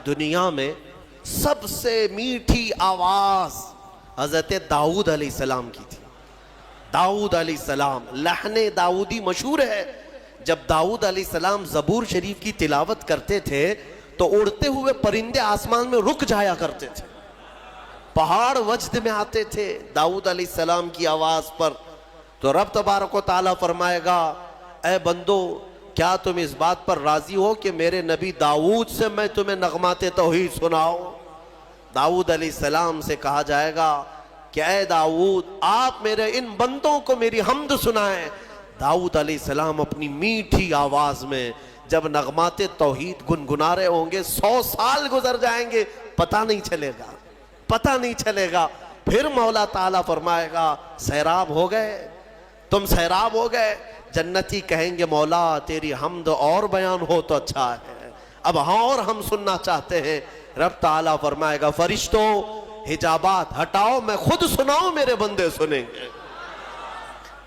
دنیا میں سب سے میٹھی آواز حضرت داؤد علیہ السلام کی تھی۔ داؤد علیہ السلام، لحن داؤدی مشہور ہے۔ جب داؤد علیہ السلام زبور شریف کی تلاوت کرتے تھے تو اڑتے ہوئے پرندے آسمان میں رک جایا کرتے تھے، پہاڑ وجد میں آتے تھے داؤد علیہ السلام کی آواز پر۔ تو رب تبارک و تعالیٰ فرمائے گا، اے بندو کیا تم اس بات پر راضی ہو کہ میرے نبی داؤد سے میں تمہیں نغمات توحید سناؤں؟ داؤد علیہ السلام سے کہا جائے گا کہ اے داؤد آپ میرے ان بندوں کو میری حمد سنائیں۔ داؤد علیہ السلام اپنی میٹھی آواز میں جب نغمات توحید گنگنا رہے ہوں گے، 100 سال گزر جائیں گے، پتہ نہیں چلے گا، پتہ نہیں چلے گا۔ پھر مولا تعالیٰ فرمائے گا سیراب ہو گئے، تم سیراب ہو گئے۔ جنتی کہیں گے مولا تیری حمد اور بیان ہو تو اچھا ہے، اب ہاں اور ہم سننا چاہتے ہیں۔ رب تعالیٰ فرمائے گا فرشتوں حجابات ہٹاؤ، میں خود سناؤں میرے بندے سنیں گے۔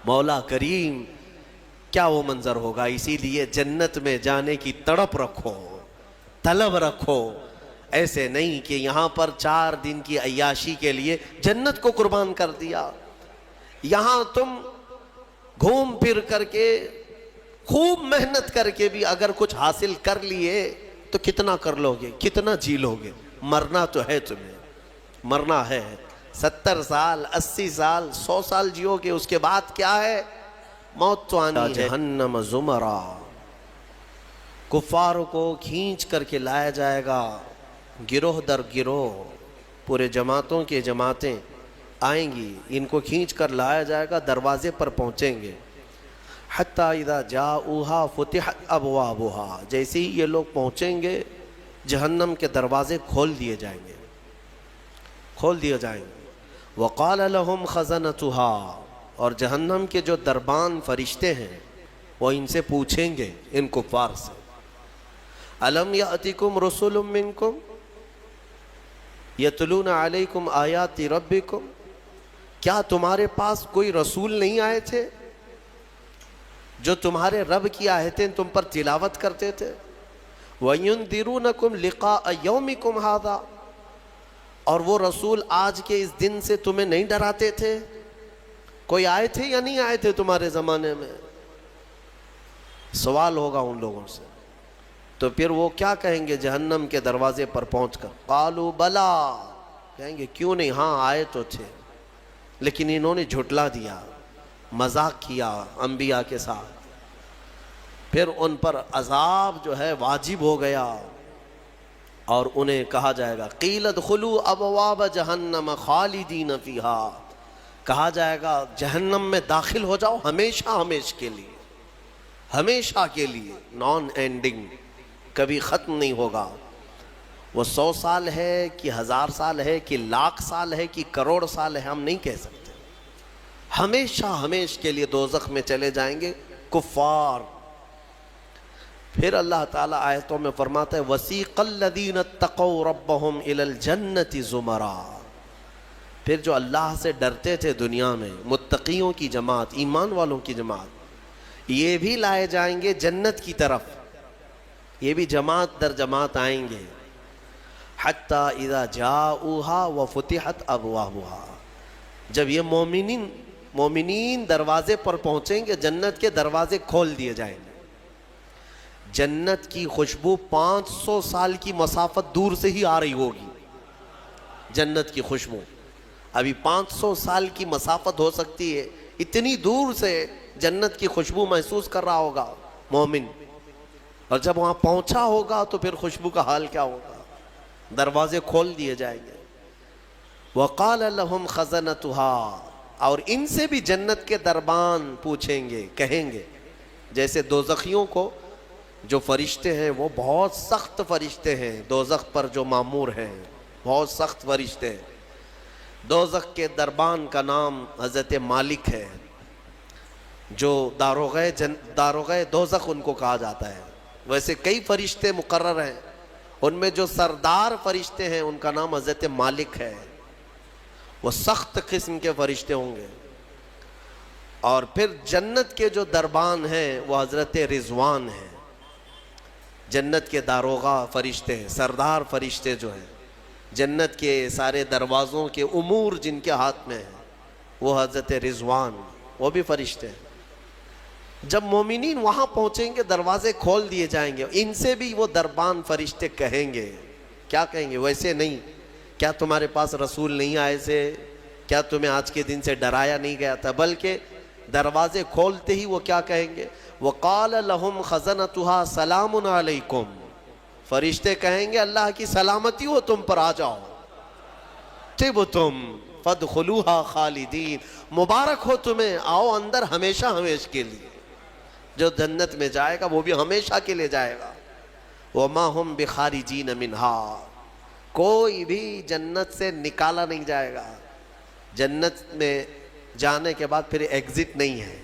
مولا کریم کیا وہ منظر ہوگا۔ اسی لیے جنت میں جانے کی تڑپ رکھو، طلب رکھو۔ ایسے نہیں کہ یہاں پر 4 دن کی عیاشی کے لیے جنت کو قربان کر دیا۔ یہاں تم گھوم پھر کر کے خوب محنت کر کے بھی اگر کچھ حاصل کر لیے تو کتنا کر لو گے، کتنا جی لو گے؟ مرنا تو ہے، تمہیں مرنا ہے۔ 70 سال 80 سال 100 سال جیو گے، اس کے بعد کیا ہے؟ موت تو آنی ہے۔ جہنم زمرا، کفار کو کھینچ کر کے لایا جائے گا گروہ در گروہ، پورے جماعتوں کے جماعتیں آئیں گی، ان کو کھینچ کر لایا جائے گا، دروازے پر پہنچیں گے۔ حتیٰ اذا جاؤہا فتحت ابوابہا، جیسے ہی یہ لوگ پہنچیں گے جہنم کے دروازے کھول دیے جائیں گے، کھول دیے جائیں گے۔ وقال لہم خزنتہا، اور جہنم کے جو دربان فرشتے ہیں وہ ان سے پوچھیں گے، ان کفار سے، الم یأتکم رسل منکم یتلون علیکم آیات ربکم، کیا تمہارے پاس کوئی رسول نہیں آئے تھے جو تمہارے رب کی آیتیں تم پر تلاوت کرتے تھے؟ وَيُنذِرُونَكُمْ لِقَاءَ يَوْمِكُمْ هَذَا، اور وہ رسول آج کے اس دن سے تمہیں نہیں ڈراتے تھے؟ کوئی آئے تھے یا نہیں آئے تھے تمہارے زمانے میں؟ سوال ہوگا ان لوگوں سے۔ تو پھر وہ کیا کہیں گے جہنم کے دروازے پر پہنچ کر؟ قالوا بلا، کہیں گے کیوں نہیں، ہاں آئے تو تھے، لیکن انہوں نے جھٹلا دیا، مذاق کیا انبیاء کے ساتھ۔ پھر ان پر عذاب جو ہے واجب ہو گیا، اور انہیں کہا جائے گا قیل ادخلوا ابواب جہنم خالدین فیہا، کہا جائے گا جہنم میں داخل ہو جاؤ ہمیشہ ہمیشہ کے لیے، ہمیشہ کے لیے، نان اینڈنگ، کبھی ختم نہیں ہوگا۔ وہ 100 سال ہے کہ 1000 سال ہے کہ لاکھ سال ہے کہ کروڑ سال ہے، ہم نہیں کہہ سکتے، ہمیشہ ہمیشہ کے لیے دوزخ میں چلے جائیں گے کفار۔ پھر اللہ تعالیٰ آیتوں میں فرماتا ہے وَسِيقَ الَّذِينَ اتَّقَوْا رَبَّهُمْ إِلَى الْجَنَّةِ زُمَرًا، پھر جو اللہ سے ڈرتے تھے دنیا میں، متقیوں کی جماعت، ایمان والوں کی جماعت، یہ بھی لائے جائیں گے جنت کی طرف، یہ بھی جماعت در جماعت آئیں گے۔ حتیٰ اذا جاؤہا وفتحت ابوابہا، جب یہ مومنین دروازے پر پہنچیں گے جنت کے دروازے کھول دیے جائیں گے۔ جنت کی خوشبو 500 سال کی مسافت دور سے ہی آ رہی ہوگی، جنت کی خوشبو ابھی 500 سال کی مسافت ہو سکتی ہے، اتنی دور سے جنت کی خوشبو محسوس کر رہا ہوگا مومن، اور جب وہاں پہنچا ہوگا تو پھر خوشبو کا حال کیا ہوگا؟ دروازے کھول دیے جائیں گے۔ وقال لهم خزنتها، اور ان سے بھی جنت کے دربان پوچھیں گے، کہیں گے، جیسے دوزخیوں کو جو فرشتے ہیں وہ بہت سخت فرشتے ہیں، دوزخ پر جو مامور ہیں بہت سخت فرشتے ہیں۔ دوزخ کے دربان کا نام حضرت مالک ہے، جو داروغہ دوزخ ان کو کہا جاتا ہے۔ ویسے کئی فرشتے مقرر ہیں، ان میں جو سردار فرشتے ہیں ان کا نام حضرت مالک ہے، وہ سخت قسم کے فرشتے ہوں گے۔ اور پھر جنت کے جو دربان ہیں وہ حضرت رضوان ہیں، جنت کے داروغہ فرشتے ہیں، سردار فرشتے جو ہیں، جنت کے سارے دروازوں کے امور جن کے ہاتھ میں ہیں، وہ حضرت رضوان، وہ بھی فرشتے ہیں۔ جب مومنین وہاں پہنچیں گے دروازے کھول دیے جائیں گے، ان سے بھی وہ دربان فرشتے کہیں گے، کیا کہیں گے؟ ویسے نہیں، کیا تمہارے پاس رسول نہیں آئے سے؟ کیا تمہیں آج کے دن سے ڈرایا نہیں گیا تھا؟ بلکہ دروازے کھولتے ہی وہ کیا کہیں گے؟ وَقَالَ لَهُمْ خَزَنَتُهَا سَلَامٌ عَلَيْكُمْ، فرشتے کہیں گے اللہ کی سلامتی ہو تم پر، آ جاؤ، طِبْتُمْ فَادْخُلُوهَا خَالِدِينَ، مبارک ہو تمہیں، آؤ اندر ہمیشہ ہمیشہ کے لیے۔ جو جنت میں جائے گا وہ بھی ہمیشہ کے لیے جائے گا۔ وَمَا هُمْ بِخَارِجِينَ مِنْهَا، کوئی بھی جنت سے نکالا نہیں جائے گا۔ جنت میں جانے کے بعد پھر ایگزٹ نہیں ہے،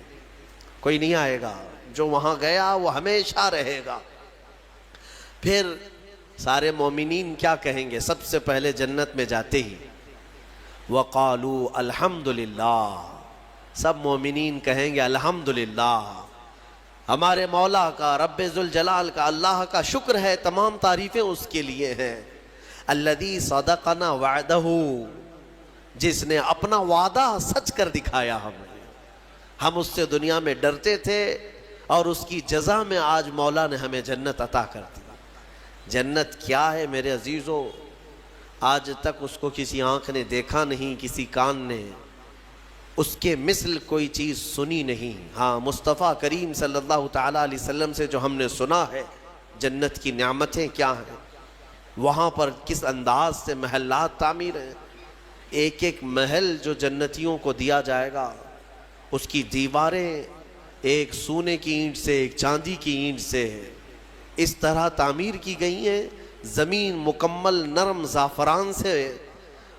کوئی نہیں آئے گا، جو وہاں گیا وہ ہمیشہ رہے گا۔ پھر سارے مومنین کیا کہیں گے؟ سب سے پہلے جنت میں جاتے ہی وَقَالُوا الْحَمْدُلِلَّهِ، سب مومنین کہیں گے الحمدللہ، ہمارے مولا کا، رب ذوالجلال کا، اللہ کا شکر ہے، تمام تعریفیں اس کے لیے ہیں۔ الذی صدقنا وعدہ، جس نے اپنا وعدہ سچ کر دکھایا ہمیں، ہم اس سے دنیا میں ڈرتے تھے اور اس کی جزا میں آج مولا نے ہمیں جنت عطا کر دی۔ جنت کیا ہے میرے عزیزو؟ آج تک اس کو کسی آنکھ نے دیکھا نہیں، کسی کان نے اس کے مثل کوئی چیز سنی نہیں۔ ہاں، مصطفیٰ کریم صلی اللہ تعالیٰ علیہ وسلم سے جو ہم نے سنا ہے جنت کی نعمتیں کیا ہیں، وہاں پر کس انداز سے محلات تعمیر ہیں، ایک ایک محل جو جنتیوں کو دیا جائے گا، اس کی دیواریں ایک سونے کی اینٹ سے، ایک چاندی کی اینٹ سے اس طرح تعمیر کی گئی ہیں، زمین مکمل نرم زعفران سے،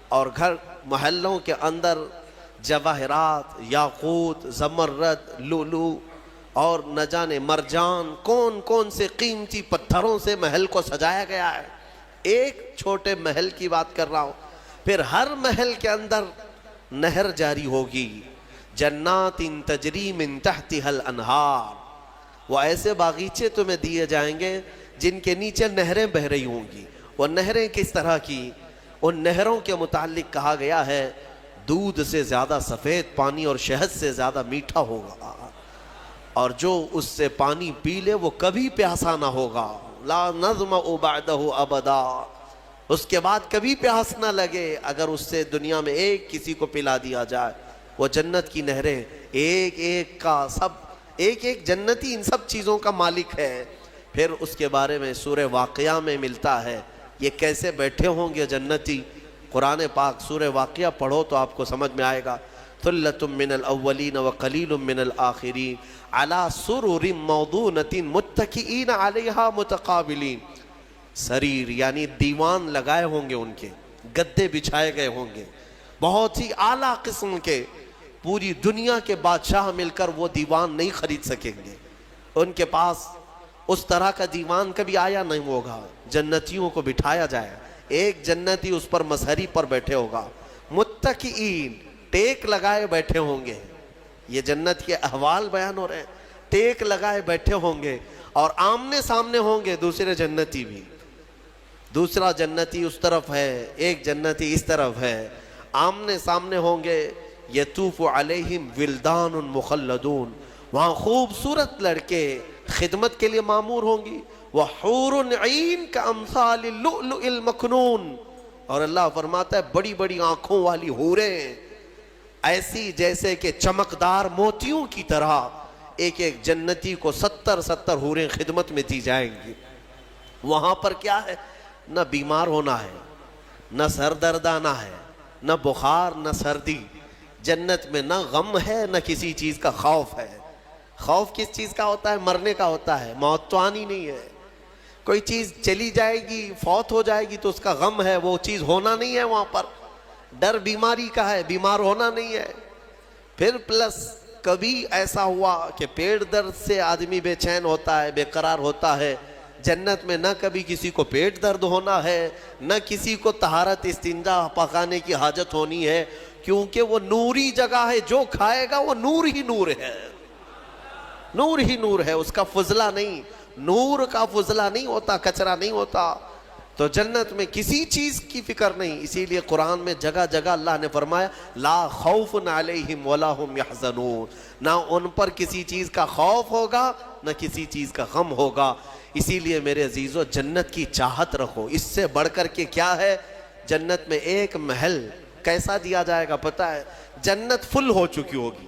اور گھر محلوں کے اندر جواہرات، یاقوت، زمرد، لؤلؤ اور نہ جانے مرجان، کون کون سے قیمتی پتھروں سے محل کو سجایا گیا ہے۔ ایک چھوٹے محل کی بات کر رہا ہوں۔ پھر ہر محل کے اندر نہر جاری ہوگی، جنات تجری من تحتها الانہار، وہ ایسے باغیچے تمہیں دیے جائیں گے جن کے نیچے نہریں بہہ رہی ہوں گی۔ وہ نہریں کس طرح کی؟ ان نہروں کے متعلق کہا گیا ہے دودھ سے زیادہ سفید پانی اور شہد سے زیادہ میٹھا ہوگا، اور جو اس سے پانی پی لے وہ کبھی پیاسا نہ ہوگا، لا نظمأ بعدہ ابدا، اس کے بعد کبھی پیاس نہ لگے اگر اس سے دنیا میں ایک کسی کو پلا دیا جائے۔ وہ جنت کی نہریں، ایک ایک کا سب، ایک ایک جنتی ان سب چیزوں کا مالک ہے۔ پھر اس کے بارے میں سورہ واقعہ میں ملتا ہے، یہ کیسے بیٹھے ہوں گے جنتی۔ قرآن پاک سورہ واقعہ پڑھو تو آپ کو سمجھ میں آئے گا۔ ثلۃ من الاولین وقلیل من الآخرین علی سرر موضونۃ متکئین علیہا متقابلین، سریر یعنی دیوان لگائے ہوں گے، ان کے گدے بچھائے گئے ہوں گے، بہت ہی اعلیٰ قسم کے، پوری دنیا کے بادشاہ مل کر وہ دیوان نہیں خرید سکیں گے، ان کے پاس اس طرح کا دیوان کبھی آیا نہیں ہوگا۔ جنتیوں کو بٹھایا جائے، ایک جنتی اس پر مظہری پر بیٹھے ہوگا، متکئین ٹیک لگائے بیٹھے ہوں گے۔ یہ جنت کے احوال بیان ہو رہے ہیں، ٹیک لگائے بیٹھے ہوں گے، اور آمنے سامنے ہوں گے دوسرے جنتی بھی، دوسرا جنتی اس طرف ہے، ایک جنتی اس طرف ہے، آمنے سامنے ہوں گے۔ یطوف علیہم ولدان مخلدون، وہاں خوبصورت لڑکے خدمت کے لیے معمور ہوں گی، وحور عین کامثال اللؤلؤ المکنون، اور اللہ فرماتا ہے بڑی بڑی آنکھوں والی حوریں، ایسی جیسے کہ چمکدار موتیوں کی طرح، ایک ایک جنتی کو 70 حوریں خدمت میں دی جائیں گی۔ وہاں پر کیا ہے؟ نہ بیمار ہونا ہے، نہ سر درد آنا ہے، نہ بخار، نہ سردی۔ جنت میں نہ غم ہے، نہ کسی چیز کا خوف ہے۔ خوف کس چیز کا ہوتا ہے؟ مرنے کا ہوتا ہے، موت تو آنی نہیں ہے۔ کوئی چیز چلی جائے گی، فوت ہو جائے گی تو اس کا غم ہے، وہ چیز ہونا نہیں ہے وہاں پر۔ ڈر بیماری کا ہے، بیمار ہونا نہیں ہے۔ پھر پلس کبھی ایسا ہوا کہ پیٹ درد سے آدمی بے چین ہوتا ہے، بے قرار ہوتا ہے، جنت میں نہ کبھی کسی کو پیٹ درد ہونا ہے، نہ کسی کو طہارت استنجا پکانے کی حاجت ہونی ہے، کیونکہ وہ نوری جگہ ہے، جو کھائے گا وہ نور ہی نور ہے، نور ہی نور ہے، اس کا فضلہ نہیں۔ نور کا فضلہ نہیں ہوتا، کچرا نہیں ہوتا. تو جنت میں کسی چیز کی فکر نہیں. اسی لیے قرآن میں جگہ جگہ اللہ نے فرمایا لا خوف علیہم ولا ہم یحزنون، نہ ان پر کسی چیز کا خوف ہوگا نہ کسی چیز کا غم ہوگا. اسی لیے میرے عزیزو جنت کی چاہت رکھو. اس سے بڑھ کر کے کیا ہے؟ جنت میں ایک محل کیسا دیا جائے گا پتہ ہے؟ جنت فل ہو چکی ہوگی،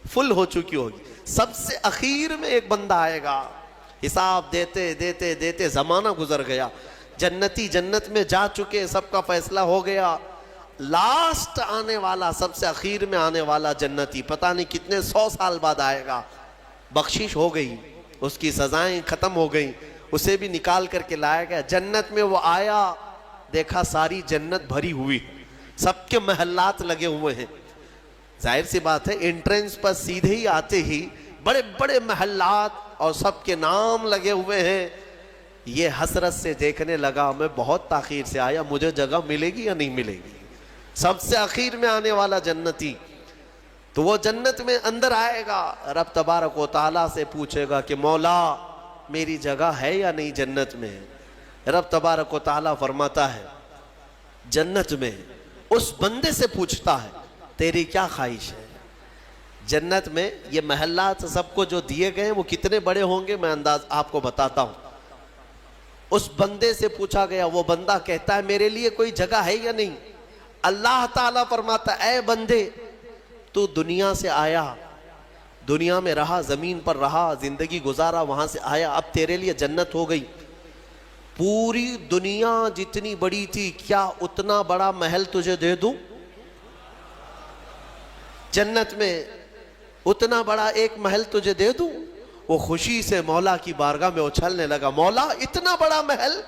فل ہو چکی ہوگی. سب سے اخیر میں ایک بندہ آئے گا، حساب دیتے دیتے دیتے زمانہ گزر گیا، جنتی جنت میں جا چکے، سب کا فیصلہ ہو گیا. لاسٹ آنے والا، سب سے اخیر میں آنے والا جنتی پتہ نہیں کتنے 100 سال بعد آئے گا. بخشش ہو گئی، اس کی سزائیں ختم ہو گئیں، اسے بھی نکال کر کے لایا گیا. جنت میں وہ آیا، دیکھا ساری جنت بھری ہوئی، سب کے محلات لگے ہوئے ہیں. ظاہر سی بات ہے انٹرنس پر سیدھے ہی آتے ہی بڑے بڑے محلات اور سب کے نام لگے ہوئے ہیں. یہ حسرت سے دیکھنے لگا میں بہت تاخیر سے آیا، مجھے جگہ ملے گی یا نہیں ملے گی؟ سب سے اخیر میں آنے والا جنتی. تو وہ جنت میں اندر آئے گا، رب تبارک و تعالیٰ سے پوچھے گا کہ مولا میری جگہ ہے یا نہیں جنت میں؟ رب تبارک و تعالیٰ فرماتا ہے جنت میں اس بندے سے پوچھتا ہے تیری کیا خواہش ہے؟ جنت میں یہ محلات سب کو جو دیے گئے ہیں وہ کتنے بڑے ہوں گے میں انداز آپ کو بتاتا ہوں. اس بندے سے پوچھا گیا، وہ بندہ کہتا ہے میرے لیے کوئی جگہ ہے یا نہیں؟ اللہ تعالیٰ فرماتا ہے اے بندے تو دنیا سے آیا، دنیا میں رہا، زمین پر رہا، زندگی گزارا، وہاں سے آیا، اب تیرے لیے جنت ہو گئی. پوری دنیا جتنی بڑی تھی کیا اتنا بڑا محل تجھے دے دوں؟ جنت میں اتنا بڑا ایک محل تجھے دے دوں؟ وہ خوشی سے مولا کی بارگاہ میں اچھلنے لگا، مولا اتنا بڑا محل،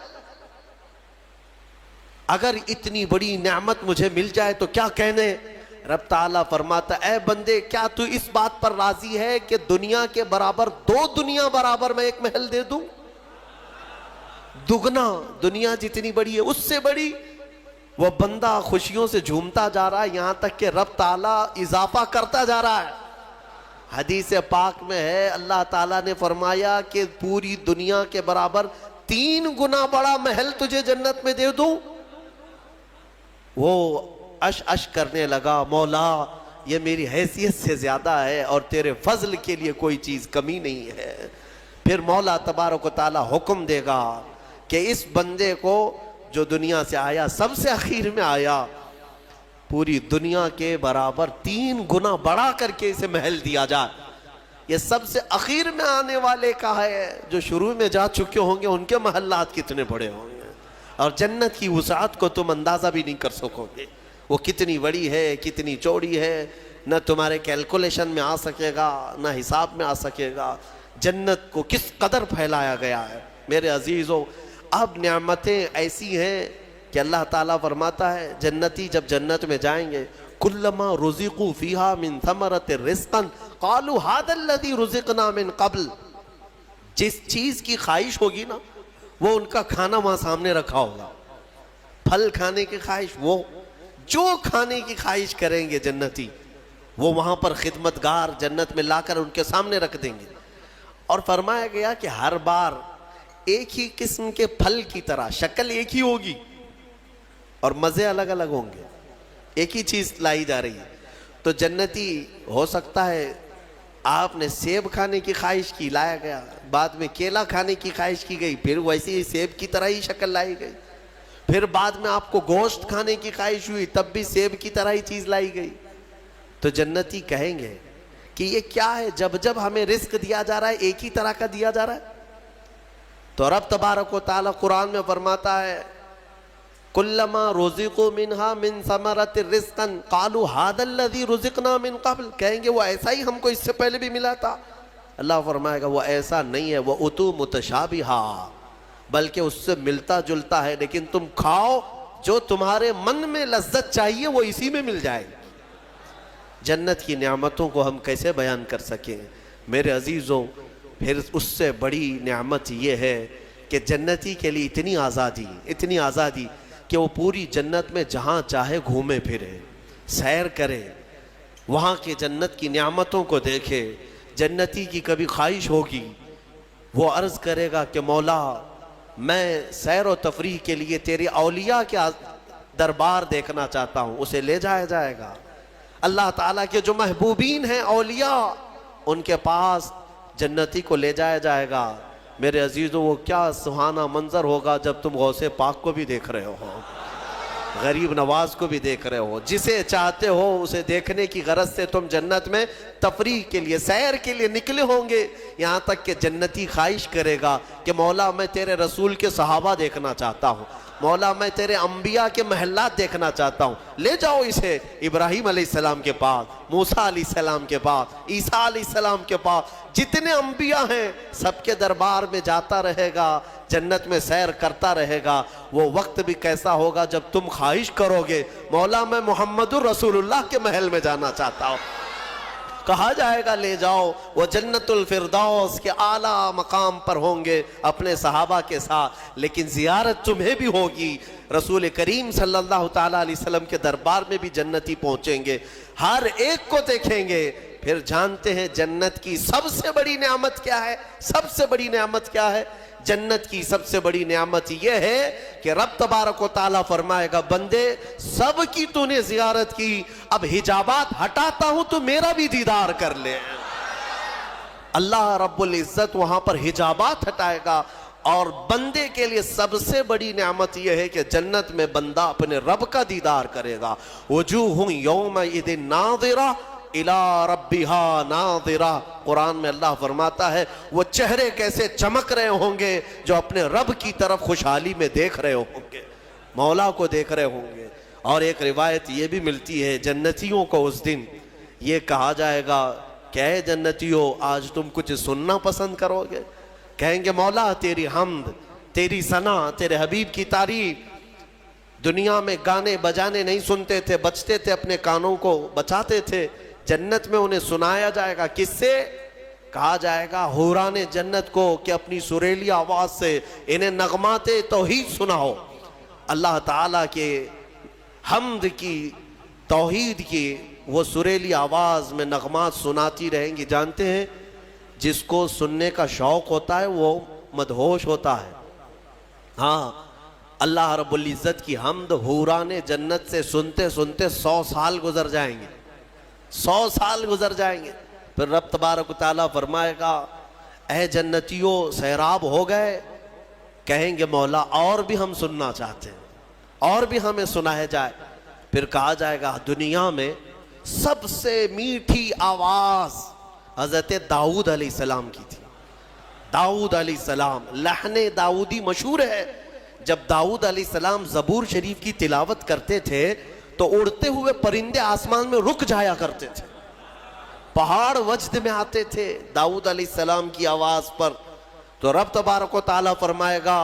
اگر اتنی بڑی نعمت مجھے مل جائے تو کیا کہنے؟ رب تعالیٰ فرماتا اے بندے کیا تو اس بات پر راضی ہے کہ دنیا کے برابر 2 دنیا برابر میں ایک محل دے دوں؟ دگنا، دنیا جتنی بڑی ہے اس سے بڑی. وہ بندہ خوشیوں سے جھومتا جا رہا ہے، یہاں تک کہ رب تعالیٰ اضافہ کرتا جا رہا ہے. حدیث پاک میں ہے اللہ تعالیٰ نے فرمایا کہ پوری دنیا کے برابر 3 گنا بڑا محل تجھے جنت میں دے دوں. وہ اش کرنے لگا، مولا یہ میری حیثیت سے زیادہ ہے اور تیرے فضل کے لیے کوئی چیز کمی نہیں ہے. پھر مولا تبارک و تعالیٰ حکم دے گا کہ اس بندے کو جو دنیا سے آیا، سب سے اخیر میں آیا، پوری دنیا کے برابر 3 گنا بڑا کر کے اسے محل دیا جائے. یہ سب سے اخیر میں آنے والے کا ہے، جو شروع میں جا چکے ہوں گے ان کے محلات کتنے بڑے ہوں گے، اور جنت کی وسعت کو تم اندازہ بھی نہیں کر سکو گے. وہ کتنی بڑی ہے، کتنی چوڑی ہے، نہ تمہارے کیلکولیشن میں آ سکے گا نہ حساب میں آ سکے گا. جنت کو کس قدر پھیلایا گیا ہے میرے عزیزو. اب نعمتیں ایسی ہیں کہ اللہ تعالیٰ فرماتا ہے جنتی جب جنت میں جائیں گے کلما رزقوا فیہا من ثمرۃ رزقا قالوا ھذا الذی رزقنا من قبل. جس چیز کی خواہش ہوگی نا وہ ان کا کھانا وہاں سامنے رکھا ہوگا. پھل کھانے کی خواہش، وہ جو کھانے کی خواہش کریں گے جنتی وہ وہاں پر خدمتگار جنت میں لا کر ان کے سامنے رکھ دیں گے. اور فرمایا گیا کہ ہر بار ایک ہی قسم کے پھل کی طرح شکل ایک ہی ہوگی اور مزے الگ الگ ہوں گے. ایک ہی چیز لائی جا رہی ہے. تو جنتی ہو سکتا ہے آپ نے سیب کھانے کی خواہش کی، لایا گیا، بعد میں کیلا کھانے کی خواہش کی گئی، پھر ویسے ہی سیب کی طرح ہی شکل لائی گئی. پھر بعد میں آپ کو گوشت کھانے کی خواہش ہوئی، تب بھی سیب کی طرح ہی چیز لائی گئی. تو جنتی کہیں گے کہ یہ کیا ہے؟ جب جب ہمیں رزق دیا جا رہا ہے ایک ہی طرح کا دیا جا رہا ہے. تو رب تبارک و تعالیٰ قرآن میں فرماتا ہے کلما رزقوا منہا من ثمرۃ رزقا قالوا ھذا الذی رزقنا من قبل. کہیں گے وہ ایسا ہی ہم کو اس سے پہلے بھی ملا تھا. اللہ فرمائے گا وہ ایسا نہیں ہے، وہ اتو متشابہا، بلکہ اس سے ملتا جلتا ہے، لیکن تم کھاؤ جو تمہارے من میں لذت چاہیے وہ اسی میں مل جائے. جنت کی نعمتوں کو ہم کیسے بیان کر سکیں میرے عزیزوں. پھر اس سے بڑی نعمت یہ ہے کہ جنتی کے لیے اتنی آزادی کہ وہ پوری جنت میں جہاں چاہے گھومے پھرے، سیر کرے، وہاں کے جنت کی نعمتوں کو دیکھے. جنتی کی کبھی خواہش ہوگی وہ عرض کرے گا کہ مولا میں سیر و تفریح کے لیے تیری اولیاء کے دربار دیکھنا چاہتا ہوں، اسے لے جایا جائے گا۔ اللہ تعالیٰ کے جو محبوبین ہیں اولیاء، ان کے پاس جنتی کو لے جایا جائے گا۔ میرے عزیزو، وہ کیا سہانا منظر ہوگا جب تم غوث پاک کو بھی دیکھ رہے ہو، غریب نواز کو بھی دیکھ رہے ہو، جسے چاہتے ہو اسے دیکھنے کی غرض سے تم جنت میں تفریح کے لیے، سیر کے لیے نکلے ہوں گے، یہاں تک کہ جنتی خواہش کرے گا کہ مولا میں تیرے رسول کے صحابہ دیکھنا چاہتا ہوں، مولا میں تیرے انبیاء کے محلات دیکھنا چاہتا ہوں، لے جاؤ اسے ابراہیم علیہ السلام کے پاس، موسیٰ علیہ السلام کے پاس، عیسیٰ علیہ السلام کے پاس، جتنے انبیاء ہیں سب کے دربار میں جاتا رہے گا، جنت میں سیر کرتا رہے گا۔ وہ وقت بھی کیسا ہوگا جب تم خواہش کرو گے مولا میں محمد الرسول اللہ کے محل میں جانا چاہتا ہوں، کہا جائے گا لے جاؤ، وہ جنت الفردوس کے اعلیٰ مقام پر ہوں گے اپنے صحابہ کے ساتھ، لیکن زیارت تمہیں بھی ہوگی۔ رسول کریم صلی اللہ تعالیٰ علیہ وسلم کے دربار میں بھی جنتی پہنچیں گے، ہر ایک کو دیکھیں گے۔ پھر جانتے ہیں جنت کی سب سے بڑی نعمت کیا ہے؟ سب سے بڑی نعمت کیا ہے؟ جنت کی سب سے بڑی نعمت یہ ہے کہ رب تبارک و تعالیٰ فرمائے گا بندے سب کی تو نے زیارت کی، اب حجابات ہٹاتا ہوں تو میرا بھی دیدار کر لے۔ اللہ رب العزت وہاں پر حجابات ہٹائے گا، اور بندے کے لیے سب سے بڑی نعمت یہ ہے کہ جنت میں بندہ اپنے رب کا دیدار کرے گا۔ وجوہ یومئذ ناظرہ الی ربہا ناظرہ، قرآن میں اللہ فرماتا ہے وہ چہرے کیسے چمک رہے ہوں گے جو اپنے رب کی طرف خوشحالی میں دیکھ رہے ہوں گے، مولا کو دیکھ رہے ہوں گے۔ اور ایک روایت یہ بھی ملتی ہے جنتیوں کو اس دن یہ کہا جائے گا کہ اے جنتیوں آج تم کچھ سننا پسند کرو گے؟ کہیں گے مولا تیری حمد، تیری ثنا، تیرے حبیب کی تعریف، دنیا میں گانے بجانے نہیں سنتے تھے، بچتے تھے، اپنے کانوں کو بچاتے تھے، جنت میں انہیں سنایا جائے گا۔ کس سے؟ کہا جائے گا حوران جنت کو کہ اپنی سریلی آواز سے انہیں نغمات توحید سناؤ، اللہ تعالیٰ کے حمد کی، توحید کی وہ سریلی آواز میں نغمات سناتی رہیں گی۔ جانتے ہیں جس کو سننے کا شوق ہوتا ہے وہ مدہوش ہوتا ہے۔ ہاں، اللہ رب العزت کی حمد حوران جنت سے سنتے سنتے 100 سال گزر جائیں گے، 100 سال گزر جائیں گے۔ پھر رب تبارک و تعالیٰ فرمائے گا اے جنتیوں سیراب ہو گئے؟ کہیں گے مولا اور بھی ہم سننا چاہتے ہیں، اور بھی ہمیں سنایا جائے۔ پھر کہا جائے گا دنیا میں سب سے میٹھی آواز حضرت داؤد علیہ السلام کی تھی۔ داؤد علیہ السلام، لحن داؤدی مشہور ہے۔ جب داؤد علیہ السلام زبور شریف کی تلاوت کرتے تھے تو اڑتے ہوئے پرندے آسمان میں رک جایا کرتے تھے، پہاڑ وجد میں آتے تھے داؤد علیہ السلام کی آواز پر۔ تو رب تبارک و تعالیٰ فرمائے گا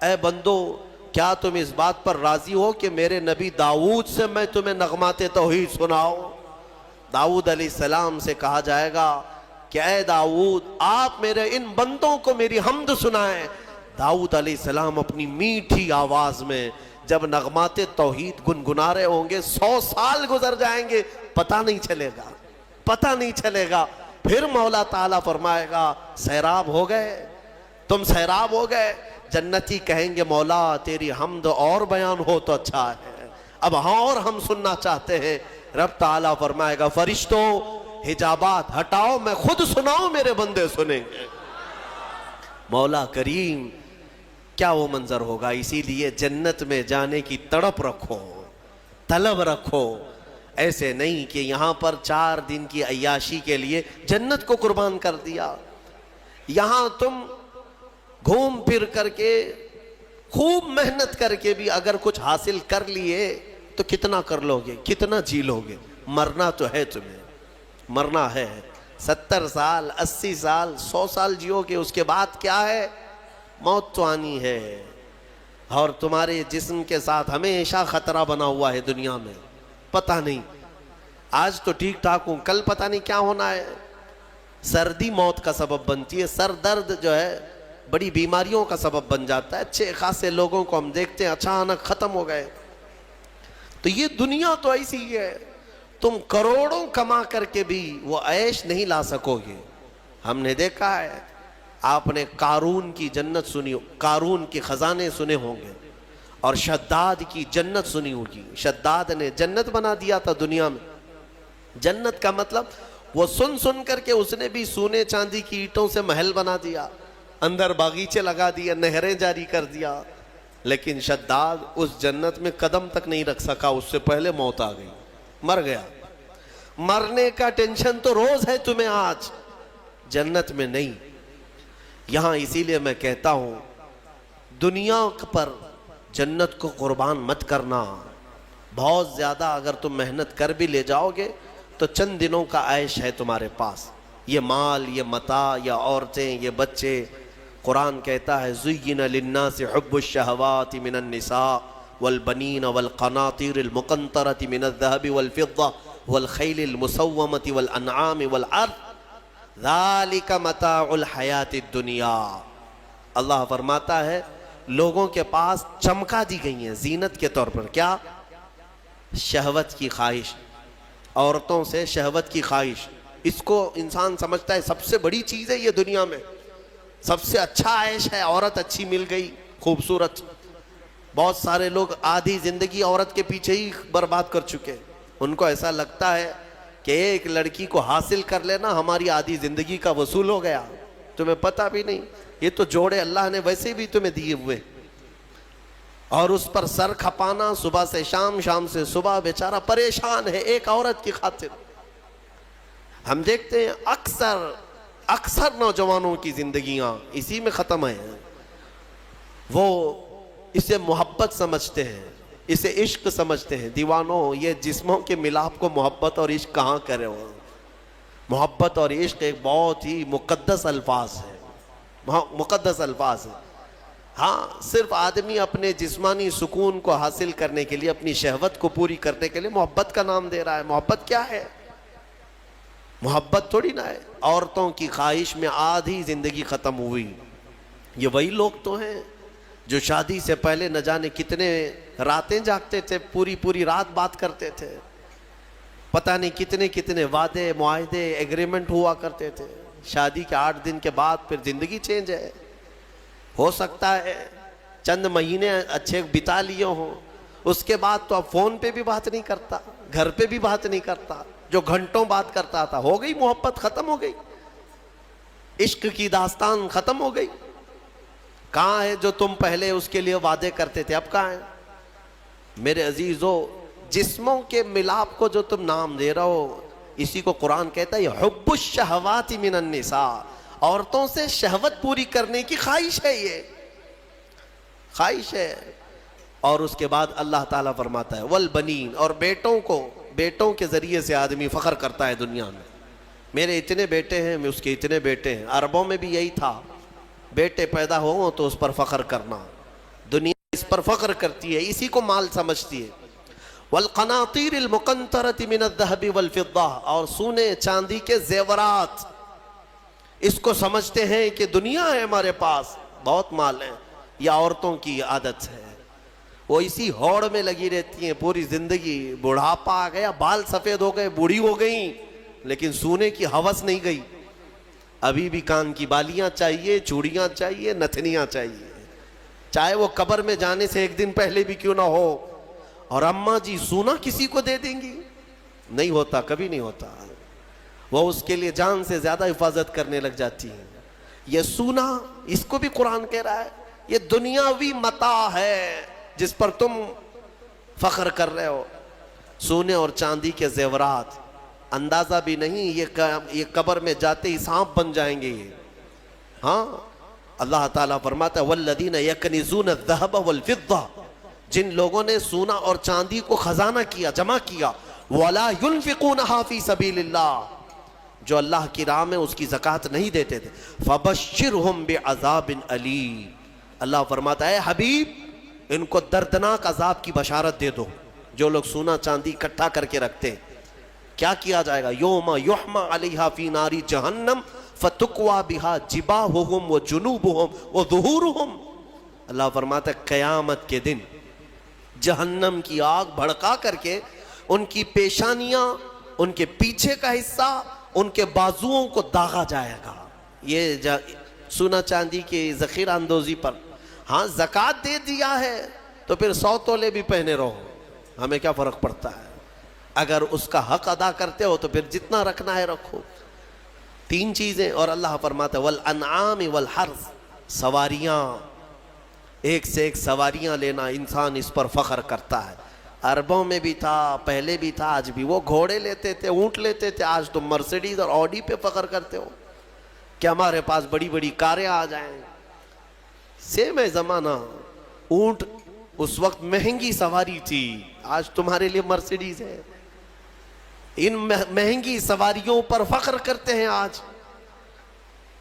اے بندو کیا تم اس بات پر راضی ہو کہ میرے نبی داؤد سے میں تمہیں نغمات توحید سناؤں؟ داؤد علیہ السلام سے کہا جائے گا کہ اے داؤد آپ میرے ان بندوں کو میری حمد سنائیں۔ داؤد علیہ السلام اپنی میٹھی آواز میں جب نغمات توحید گنگنا رہے ہوں گے 100 سال گزر جائیں گے، پتہ نہیں چلے گا، پتہ نہیں چلے گا۔ پھر مولا تعالیٰ فرمائے گا سیراب ہو گئے، تم سیراب ہو گئے؟ جنتی کہیں گے مولا تیری حمد اور بیان ہو تو اچھا ہے، اب ہاں اور ہم سننا چاہتے ہیں۔ رب تعالیٰ فرمائے گا فرشتوں حجابات ہٹاؤ، میں خود سناؤں میرے بندے سنیں گے۔ مولا کریم کیا وہ منظر ہوگا۔ اسی لیے جنت میں جانے کی تڑپ رکھو، طلب رکھو، ایسے نہیں کہ یہاں پر 4 دن کی عیاشی کے لیے جنت کو قربان کر دیا۔ یہاں تم گھوم پھر کر کے خوب محنت کر کے بھی اگر کچھ حاصل کر لیے تو کتنا کر لو گے، کتنا جی لو گے؟ مرنا تو ہے، تمہیں مرنا ہے۔ 70 سال 80 سال 100 سال جیو گے، اس کے بعد کیا ہے؟ موت تو آنی ہے، اور تمہارے جسم کے ساتھ ہمیشہ خطرہ بنا ہوا ہے دنیا میں، پتہ نہیں آج تو ٹھیک ٹھاک ہوں، کل پتہ نہیں کیا ہونا ہے۔ سردی موت کا سبب بنتی ہے، سر درد جو ہے بڑی بیماریوں کا سبب بن جاتا ہے۔ اچھے خاصے لوگوں کو ہم دیکھتے ہیں اچانک ختم ہو گئے۔ تو یہ دنیا تو ایسی ہی ہے، تم کروڑوں کما کر کے بھی وہ عیش نہیں لا سکو گے۔ ہم نے دیکھا ہے آپ نے قارون کی جنت سنی، قارون کے خزانے سنے ہوں گے، اور شداد کی جنت سنی ہوگی۔ شداد نے جنت بنا دیا تھا دنیا میں۔ جنت کا مطلب وہ سن کر کے اس نے بھی سونے چاندی کی اینٹوں سے محل بنا دیا، اندر باغیچے لگا دیا، نہریں جاری کر دیا، لیکن شداد اس جنت میں قدم تک نہیں رکھ سکا، اس سے پہلے موت آ گئی، مر گیا۔ مرنے کا ٹینشن تو روز ہے تمہیں آج، جنت میں نہیں۔ یہاں اسی لیے میں کہتا ہوں دنیا پر جنت کو قربان مت کرنا۔ بہت زیادہ اگر تم محنت کر بھی لے جاؤ گے تو چند دنوں کا عیش ہے تمہارے پاس، یہ مال، یہ متاع، یہ عورتیں، یہ بچے۔ قرآن کہتا ہے زُيِّنَ لِلنَّاسِ حُبُّ الشَّهَوَاتِ مِنَ النِّسَاءِ وَالْبَنِينَ وَالْقَنَاطِيرِ الْمُقَنطَرَةِ مِنَ الذَّهَبِ وَالْفِضَّةِ وَالْخَيْلِ الْمُسَوَّمَةِ وَالْأَنْعَامِ وَالْحَرْثِ ذَلِكَ مَتَاعُ الْحَيَاةِ الدُّنْيَا۔ اللہ فرماتا ہے لوگوں کے پاس چمکا دی گئی ہیں زینت کے طور پر، کیا؟ شہوت کی خواہش، عورتوں سے شہوت کی خواہش۔ اس کو انسان سمجھتا ہے سب سے بڑی چیز ہے یہ دنیا میں، سب سے اچھا عیش ہے، عورت اچھی مل گئی، خوبصورت۔ بہت سارے لوگ آدھی زندگی عورت کے پیچھے ہی برباد کر چکے، ان کو ایسا لگتا ہے کہ ایک لڑکی کو حاصل کر لینا ہماری آدھی زندگی کا وصول ہو گیا۔ تمہیں پتہ بھی نہیں، یہ تو جوڑے اللہ نے ویسے بھی تمہیں دیے ہوئے، اور اس پر سر کھپانا صبح سے شام، شام سے صبح، بیچارہ پریشان ہے ایک عورت کی خاطر۔ ہم دیکھتے ہیں اکثر نوجوانوں کی زندگیاں اسی میں ختم ہیں۔ وہ اسے محبت سمجھتے ہیں، اسے عشق سمجھتے ہیں۔ دیوانوں، یہ جسموں کے ملاپ کو محبت اور عشق کہاں کرے ہو؟ محبت اور عشق ایک بہت ہی مقدس الفاظ ہے، مقدس الفاظ ہے۔ ہاں، صرف آدمی اپنے جسمانی سکون کو حاصل کرنے کے لیے، اپنی شہوت کو پوری کرنے کے لیے محبت کا نام دے رہا ہے۔ محبت کیا ہے؟ محبت تھوڑی نہ ہے۔ عورتوں کی خواہش میں آدھی زندگی ختم ہوئی۔ یہ وہی لوگ تو ہیں جو شادی سے پہلے نہ جانے کتنے راتیں جاگتے تھے، پوری رات بات کرتے تھے، پتہ نہیں کتنے وعدے، معاہدے، ایگریمنٹ ہوا کرتے تھے۔ شادی کے 8 دن کے بعد پھر زندگی چینج ہے۔ ہو سکتا ہے چند مہینے اچھے بتا لیے ہوں، اس کے بعد تو اب فون پہ بھی بات نہیں کرتا، گھر پہ بھی بات نہیں کرتا، جو گھنٹوں بات کرتا تھا۔ ہو گئی محبت، ختم ہو گئی، عشق کی داستان ختم ہو گئی۔ کہاں ہے جو تم پہلے اس کے لیے وعدے کرتے تھے، اب کہاں ہے؟ میرے عزیزو، جسموں کے ملاپ کو جو تم نام دے رہے ہو، اسی کو قرآن کہتا ہے حب الشہوات من النساء، عورتوں سے شہوت پوری کرنے کی خواہش ہے، یہ خواہش ہے۔ اور اس کے بعد اللہ تعالیٰ فرماتا ہے والبنین، اور بیٹوں کے ذریعے سے آدمی فخر کرتا ہے دنیا میں، میرے اتنے بیٹے ہیں، میں اس کے اتنے بیٹے ہیں۔ عربوں میں بھی یہی تھا، بیٹے پیدا ہوں تو اس پر فخر کرنا، دنیا اس پر فخر کرتی ہے، اسی کو مال سمجھتی ہے۔ والقناطیر المقنطرۃ من الذهب والفضہ، اور سونے چاندی کے زیورات، اس کو سمجھتے ہیں کہ دنیا ہے ہمارے پاس، بہت مال ہے۔ یہ عورتوں کی عادت ہے، وہ اسی ہوڑ میں لگی رہتی ہیں پوری زندگی۔ بڑھاپا آ گیا، بال سفید ہو گئے، بوڑھی ہو گئیں، لیکن سونے کی ہوس نہیں گئی۔ ابھی بھی کان کی بالیاں چاہیے، چوڑیاں چاہیے، نتھنیاں چاہیے، چاہے وہ قبر میں جانے سے ایک دن پہلے بھی کیوں نہ ہو۔ اور اماں جی سونا کسی کو دے دیں گی؟ نہیں ہوتا، کبھی نہیں ہوتا۔ وہ اس کے لیے جان سے زیادہ حفاظت کرنے لگ جاتی ہیں۔ یہ سونا، اس کو بھی قرآن کہہ رہا ہے یہ دنیاوی متاع ہے جس پر تم فخر کر رہے ہو۔ سونے اور چاندی کے زیورات، اندازہ بھی نہیں یہ قبر میں جاتے ہی سانپ بن جائیں گے یہ۔ ہاں، اللہ تعالیٰ فرماتا ہے والذین یکنزون الذہب والفضہ، جن لوگوں نے سونا اور چاندی کو خزانہ کیا، جمع کیا، ولا ينفقونها فی سبیل اللہ، جو اللہ کی راہ میں اس کی زکوٰۃ نہیں دیتے تھے، فبشرہم بعذاب علیم، اللہ فرماتا ہے حبیب ان کو دردناک عذاب کی بشارت دے دو۔ جو لوگ سونا چاندی اکٹھا کر کے رکھتے ہیں، کیا کیا جائے گا؟ یوم یحمى علیہا فی نار جہنم فتقوی بہا جباہہم وجنوبہم وظہورہم، اللہ فرماتا ہے قیامت کے دن جہنم کی آگ بھڑکا کر کے ان کی پیشانیاں، ان کے پیچھے کا حصہ، ان کے بازوؤں کو داغا جائے گا۔ یہ سونا چاندی کی ذخیرہ اندوزی پر. ہاں زکوٰۃ دے دیا ہے تو پھر 100 تولے بھی پہنے رہو، ہمیں کیا فرق پڑتا ہے؟ اگر اس کا حق ادا کرتے ہو تو پھر جتنا رکھنا ہے رکھو. 3 چیزیں. اور اللہ فرماتا ہے والانعام والحرث، سواریاں، ایک سے ایک سواریاں لینا، انسان اس پر فخر کرتا ہے. عربوں میں بھی تھا، پہلے بھی تھا، آج بھی. وہ گھوڑے لیتے تھے، اونٹ لیتے تھے. آج تم مرسیڈیز اور آڈی پہ فخر کرتے ہو کہ ہمارے پاس بڑی بڑی کاریں آ جائیں. سیم ہے زمانہ. اونٹ اس وقت مہنگی سواری تھی، آج تمہارے لیے مرسیڈیز ہے. ان مہنگی سواریوں پر فخر کرتے ہیں آج.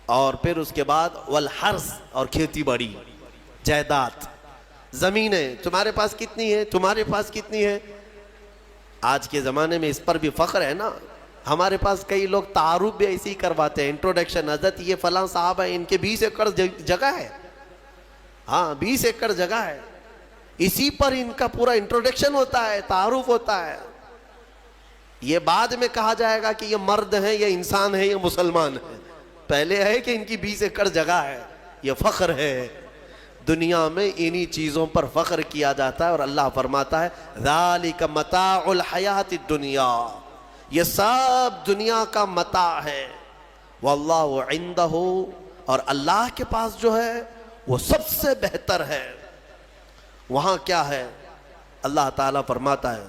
اور پھر اس کے بعد والحرث، اور کھیتی باڑی، جائیداد، زمینیں. تمہارے پاس کتنی ہے؟ تمہارے پاس کتنی ہے؟ آج کے زمانے میں اس پر بھی فخر ہے نا. ہمارے پاس کئی لوگ تعارف بھی ایسے ہی کرواتے ہیں، انٹروڈکشن. حضرت یہ فلاں صاحب ہیں، ان کے 20 ایکڑ جگہ ہے. ہاں 20 ایکڑ جگہ ہے. اسی پر ان کا پورا انٹروڈکشن ہوتا ہے، تعارف ہوتا ہے. یہ بعد میں کہا جائے گا کہ یہ مرد ہیں، یہ انسان ہے، یہ مسلمان ہے. پہلے ہے کہ ان کی 20 ایکڑ جگہ ہے. یہ فخر ہے. دنیا میں انہی چیزوں پر فخر کیا جاتا ہے. اور اللہ فرماتا ہے ذالک متاع الحیات الدنیا، یہ سب دنیا کا متاع ہے. واللہ عندہ، اور اللہ کے پاس جو ہے وہ سب سے بہتر ہے. وہاں کیا ہے؟ اللہ تعالیٰ فرماتا ہے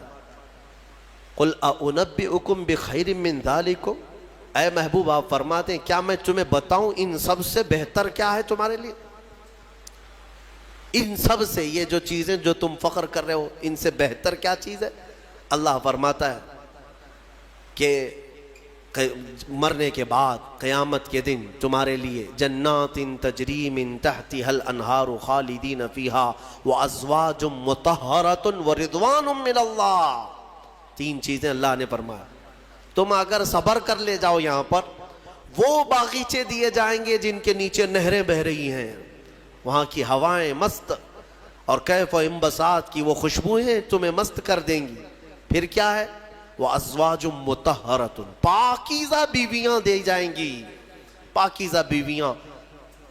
قل اُنَبِّئُكُمْ بِخَيْرٍ مِّن ذَلِكُمْ، اے محبوب آپ فرماتے ہیں کیا میں تمہیں بتاؤں ان سب سے بہتر کیا ہے تمہارے لیے؟ ان سب سے، یہ جو چیزیں جو تم فخر کر رہے ہو، ان سے بہتر کیا چیز ہے؟ اللہ فرماتا ہے کہ مرنے کے بعد قیامت کے دن تمہارے لیے جنات تجری من تحتها الانہار خالدین فیہا وازواج مطہرۃ ورضوان من اللہ. 3 چیزیں اللہ نے فرمایا. تم اگر صبر کر لے جاؤ یہاں پر، وہ باغیچے دیے جائیں گے جن کے نیچے نہریں بہہ رہی ہیں، وہاں کی ہوائیں مست، اور کیف و انبساط کی وہ خوشبوئیں تمہیں مست کر دیں گی. پھر کیا ہے؟ وَأَزْوَاجٌ مُطَهَّرَةٌ، پاکیزہ بیویاں دے جائیں گی. پاکیزہ بیویاں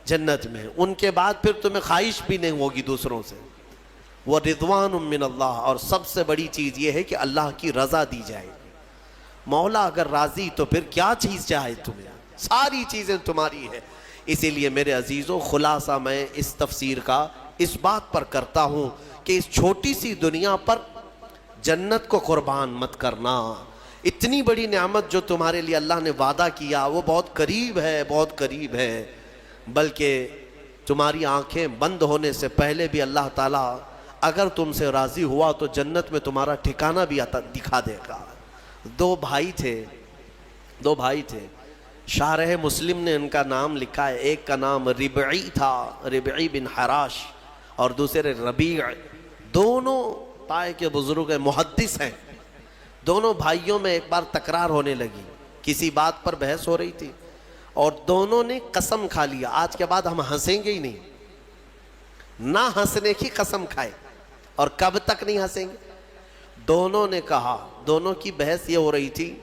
جنت میں. ان کے بعد پھر تمہیں خواہش بھی نہیں ہوگی دوسروں سے. وَرِضْوَانٌ مِّنَ اللَّهِ، اور سب سے بڑی چیز یہ ہے کہ اللہ کی رضا دی جائے. مولا اگر راضی تو پھر کیا چیز چاہے تمہیں؟ ساری چیزیں تمہاری ہے. اسی لیے میرے عزیزوں، خلاصہ میں اس تفسیر کا اس بات پر کرتا ہوں کہ اس چھوٹی سی دنیا پر جنت کو قربان مت کرنا. اتنی بڑی نعمت جو تمہارے لیے اللہ نے وعدہ کیا وہ بہت قریب ہے، بہت قریب ہے. بلکہ تمہاری آنکھیں بند ہونے سے پہلے بھی اللہ تعالیٰ اگر تم سے راضی ہوا تو جنت میں تمہارا ٹھکانہ بھی دکھا دے گا. 2 بھائی تھے. شارح مسلم نے ان کا نام لکھا ہے. ایک کا نام ربعی تھا، ربعی بن حراش، اور دوسرے ربیع. دونوں طائف کے بزرگ محدث ہیں. دونوں بھائیوں میں ایک بار تکرار ہونے لگی، کسی بات پر بحث ہو رہی تھی، اور دونوں نے قسم کھا لیا آج کے بعد ہم ہنسیں گے ہی نہیں. نہ ہنسنے کی قسم کھائے. اور کب تک نہیں ہنسیں گے؟ دونوں نے کہا، دونوں کی بحث یہ ہو رہی تھی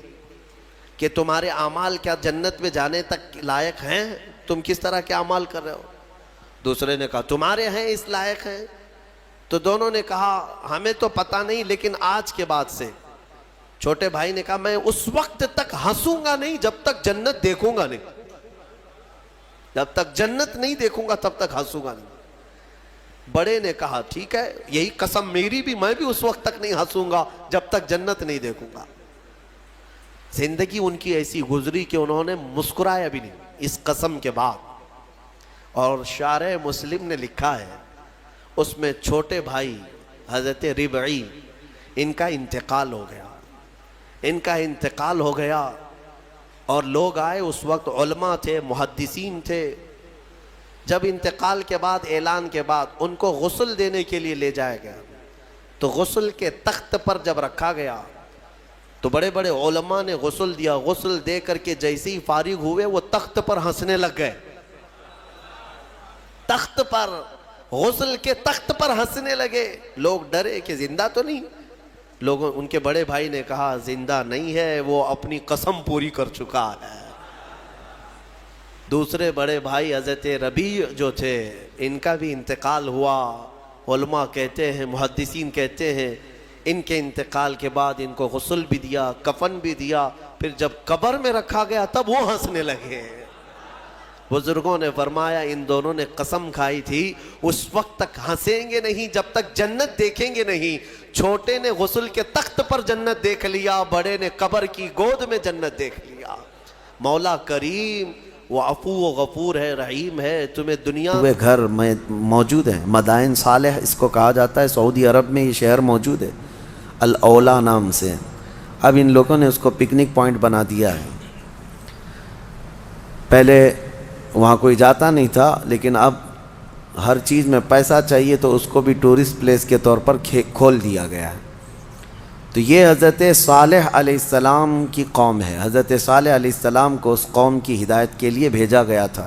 کہ تمہارے اعمال کیا جنت میں جانے تک لائق ہیں؟ تم کس طرح کے اعمال کر رہے ہو؟ دوسرے نے کہا تمہارے ہیں اس لائق ہیں. تو دونوں نے کہا ہمیں تو پتہ نہیں، لیکن آج کے بعد سے. چھوٹے بھائی نے کہا میں اس وقت تک ہنسوں گا نہیں جب تک جنت دیکھوں گا نہیں. جب تک جنت نہیں دیکھوں گا تب تک ہنسوں گا نہیں. بڑے نے کہا ٹھیک ہے، یہی قسم میری بھی، میں بھی اس وقت تک نہیں ہنسوں گا جب تک جنت نہیں دیکھوں گا. زندگی ان کی ایسی گزری کہ انہوں نے مسکرایا بھی نہیں اس قسم کے بعد. اور شارح مسلم نے لکھا ہے اس میں چھوٹے بھائی حضرت ربعی، ان کا انتقال ہو گیا. اور لوگ آئے، اس وقت علماء تھے، محدثین تھے. جب انتقال کے بعد، اعلان کے بعد ان کو غسل دینے کے لیے لے جایا گیا، تو غسل کے تخت پر جب رکھا گیا تو بڑے بڑے علماء نے غسل دیا. غسل دے کر کے جیسے ہی فارغ ہوئے وہ تخت پر ہنسنے لگ گئے. تخت پر، غسل کے تخت پر ہنسنے لگے. لوگ ڈرے کہ زندہ تو نہیں. لوگوں، ان کے بڑے بھائی نے کہا زندہ نہیں ہے، وہ اپنی قسم پوری کر چکا ہے. دوسرے بڑے بھائی حضرت ربیع جو تھے ان کا بھی انتقال ہوا. علماء کہتے ہیں، محدثین کہتے ہیں ان کے انتقال کے بعد ان کو غسل بھی دیا، کفن بھی دیا، پھر جب قبر میں رکھا گیا تب وہ ہنسنے لگے. بزرگوں نے فرمایا ان دونوں نے قسم کھائی تھی اس وقت تک ہنسیں گے نہیں جب تک جنت دیکھیں گے نہیں. چھوٹے نے غسل کے تخت پر جنت دیکھ لیا، بڑے نے قبر کی گود میں جنت دیکھ لیا. مولا کریم وہ عفو و غفور ہے، رحیم ہے. تمہیں دنیا وہ گھر میں موجود ہیں، مدائن صالح اس کو کہا جاتا ہے. سعودی عرب میں یہ شہر موجود ہے الاولا نام سے. اب ان لوگوں نے اس کو پکنک پوائنٹ بنا دیا ہے. پہلے وہاں کوئی جاتا نہیں تھا، لیکن اب ہر چیز میں پیسہ چاہیے تو اس کو بھی ٹورسٹ پلیس کے طور پر کھول دیا گیا ہے. تو یہ حضرت صالح علیہ السلام کی قوم ہے. حضرت صالح علیہ السلام کو اس قوم کی ہدایت کے لیے بھیجا گیا تھا.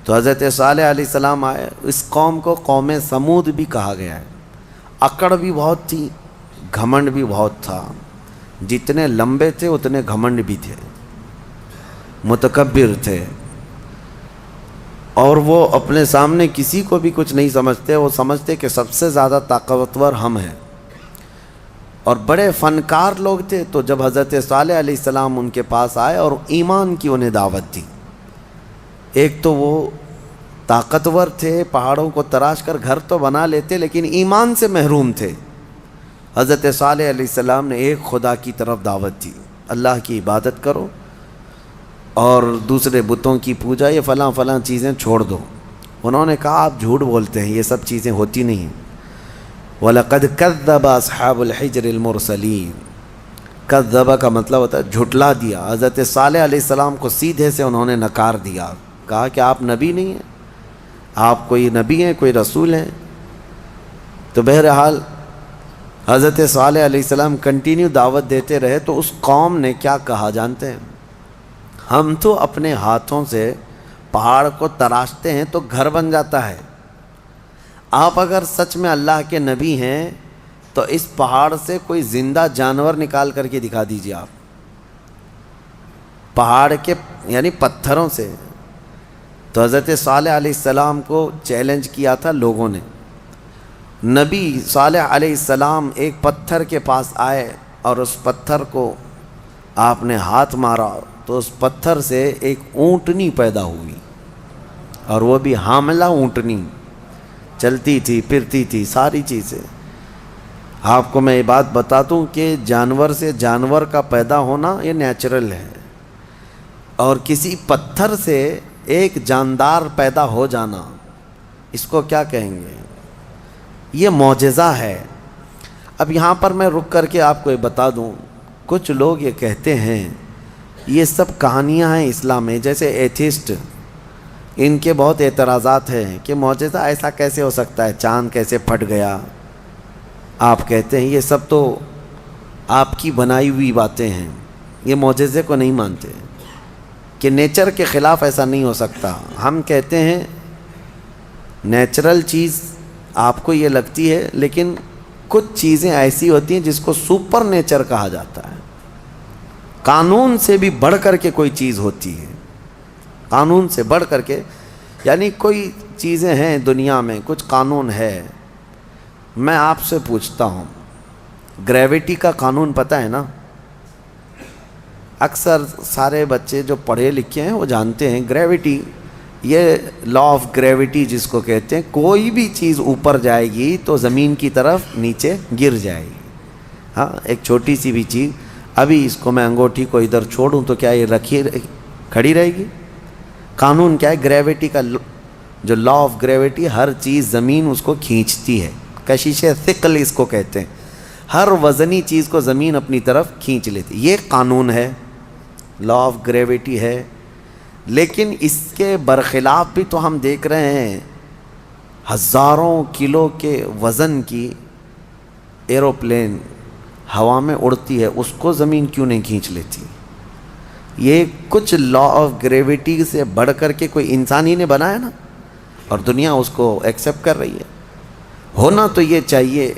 تو حضرت صالح علیہ السلام آئے. اس قوم کو قوم سمود بھی کہا گیا ہے. اکڑ بھی بہت تھی، گھمنڈ بھی بہت تھا. جتنے لمبے تھے اتنے گھمنڈ بھی تھے، متکبر تھے، اور وہ اپنے سامنے کسی کو بھی کچھ نہیں سمجھتے. وہ سمجھتے کہ سب سے زیادہ طاقتور ہم ہیں، اور بڑے فنکار لوگ تھے. تو جب حضرت صالح علیہ السلام ان کے پاس آئے اور ایمان کی انہیں دعوت دی، ایک تو وہ طاقتور تھے، پہاڑوں کو تراش کر گھر تو بنا لیتے لیکن ایمان سے محروم تھے. حضرت صالح علیہ السلام نے ایک خدا کی طرف دعوت دی، اللہ کی عبادت کرو اور دوسرے بتوں کی پوجا، یہ فلاں فلاں چیزیں چھوڑ دو. انہوں نے کہا آپ جھوٹ بولتے ہیں، یہ سب چیزیں ہوتی نہیں ہیں. وَلَقَدْ كَذَّبَ أَصْحَابُ الْحِجْرِ الْمُرْسَلِينَ. کذب کا مطلب ہوتا ہے جھٹلا دیا. حضرت صالح علیہ السلام کو سیدھے سے انہوں نے نکار دیا، کہا کہ آپ نبی نہیں ہیں، آپ کوئی نبی ہیں، کوئی رسول ہیں. تو بہرحال حضرت صالح علیہ السلام کنٹینیو دعوت دیتے رہے. تو اس قوم نے کیا کہا جانتے ہیں؟ ہم تو اپنے ہاتھوں سے پہاڑ کو تراشتے ہیں تو گھر بن جاتا ہے. آپ اگر سچ میں اللہ کے نبی ہیں تو اس پہاڑ سے کوئی زندہ جانور نکال کر کے دکھا دیجیے. آپ پہاڑ کے یعنی پتھروں سے. تو حضرت صالح علیہ السلام کو چیلنج کیا تھا لوگوں نے. نبی صالح علیہ السلام ایک پتھر کے پاس آئے اور اس پتھر کو آپ نے ہاتھ مارا تو اس پتھر سے ایک اونٹنی پیدا ہوئی، اور وہ بھی حاملہ اونٹنی، چلتی تھی، پھرتی تھی، ساری چیزیں. آپ کو میں یہ بات بتا دوں کہ جانور سے جانور کا پیدا ہونا یہ نیچرل ہے، اور کسی پتھر سے ایک جاندار پیدا ہو جانا، اس کو کیا کہیں گے؟ یہ معجزہ ہے. اب یہاں پر میں رک کر کے آپ کو یہ بتا دوں، کچھ لوگ یہ کہتے ہیں یہ سب کہانیاں ہیں اسلام میں. جیسے ایتھسٹ، ان کے بہت اعتراضات ہیں کہ معجزہ ایسا کیسے ہو سکتا ہے، چاند کیسے پھٹ گیا. آپ کہتے ہیں یہ سب تو آپ کی بنائی ہوئی باتیں ہیں، یہ معجزے کو نہیں مانتے کہ نیچر کے خلاف ایسا نہیں ہو سکتا. ہم کہتے ہیں نیچرل چیز آپ کو یہ لگتی ہے، لیکن کچھ چیزیں ایسی ہوتی ہیں جس کو سپر نیچر کہا جاتا ہے. قانون سے بھی بڑھ کر کے کوئی چیز ہوتی ہے، قانون سے بڑھ کر کے، یعنی کوئی چیزیں ہیں دنیا میں، کچھ قانون ہے. میں آپ سے پوچھتا ہوں، گریویٹی کا قانون پتہ ہے نا؟ اکثر سارے بچے جو پڑھے لکھے ہیں وہ جانتے ہیں گریویٹی، یہ لا آف گریویٹی جس کو کہتے ہیں. کوئی بھی چیز اوپر جائے گی تو زمین کی طرف نیچے گر جائے گی. ہاں، ایک چھوٹی سی بھی چیز، ابھی اس کو میں انگوٹھی کو ادھر چھوڑوں تو کیا یہ کھڑی رہے گی؟ قانون کیا ہے؟ گریویٹی کا جو لا آف گریویٹی، ہر چیز زمین اس کو کھینچتی ہے. کشش ثقل اس کو کہتے ہیں، ہر وزنی چیز کو زمین اپنی طرف کھینچ لیتی. یہ قانون ہے، لا آف گریویٹی ہے. لیکن اس کے برخلاف بھی تو ہم دیکھ رہے ہیں ہزاروں کلو کے وزن کی ایروپلین ہوا میں اڑتی ہے، اس کو زمین کیوں نہیں کھینچ لیتی؟ یہ کچھ لا آف گریویٹی سے بڑھ کر کے کوئی انسان ہی نے بنایا نا، اور دنیا اس کو ایکسیپٹ کر رہی ہے. ہونا تو یہ چاہیے.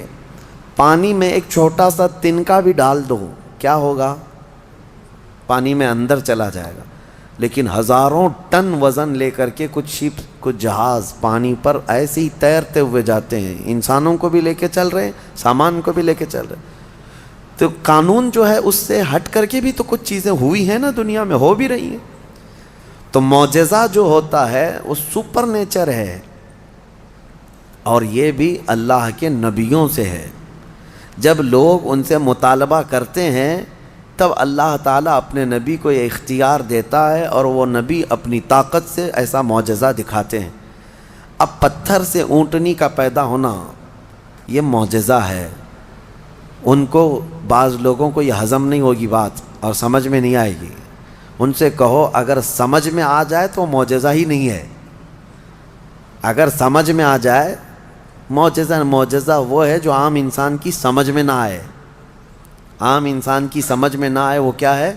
پانی میں ایک چھوٹا سا تنکا بھی ڈال دو، کیا ہوگا؟ پانی میں اندر چلا جائے گا. لیکن ہزاروں ٹن وزن لے کر کے کچھ شپ کچھ جہاز پانی پر ایسے ہی تیرتے ہوئے جاتے ہیں، انسانوں کو بھی لے کے چل رہے ہیں، سامان کو بھی لے کے چل رہے ہیں۔ تو قانون جو ہے اس سے ہٹ کر کے بھی تو کچھ چیزیں ہوئی ہیں نا، دنیا میں ہو بھی رہی ہیں۔ تو معجزہ جو ہوتا ہے وہ سپر نیچر ہے، اور یہ بھی اللہ کے نبیوں سے ہے۔ جب لوگ ان سے مطالبہ کرتے ہیں تب اللہ تعالیٰ اپنے نبی کو یہ اختیار دیتا ہے، اور وہ نبی اپنی طاقت سے ایسا معجزہ دکھاتے ہیں۔ اب پتھر سے اونٹنی کا پیدا ہونا یہ معجزہ ہے۔ ان کو بعض لوگوں کو یہ ہضم نہیں ہوگی بات اور سمجھ میں نہیں آئے گی۔ ان سے کہو اگر سمجھ میں آ جائے تو معجزہ ہی نہیں ہے۔ اگر سمجھ میں آ جائے معجزہ وہ ہے جو عام انسان کی سمجھ میں نہ آئے۔ عام انسان کی سمجھ میں نہ آئے وہ کیا ہے؟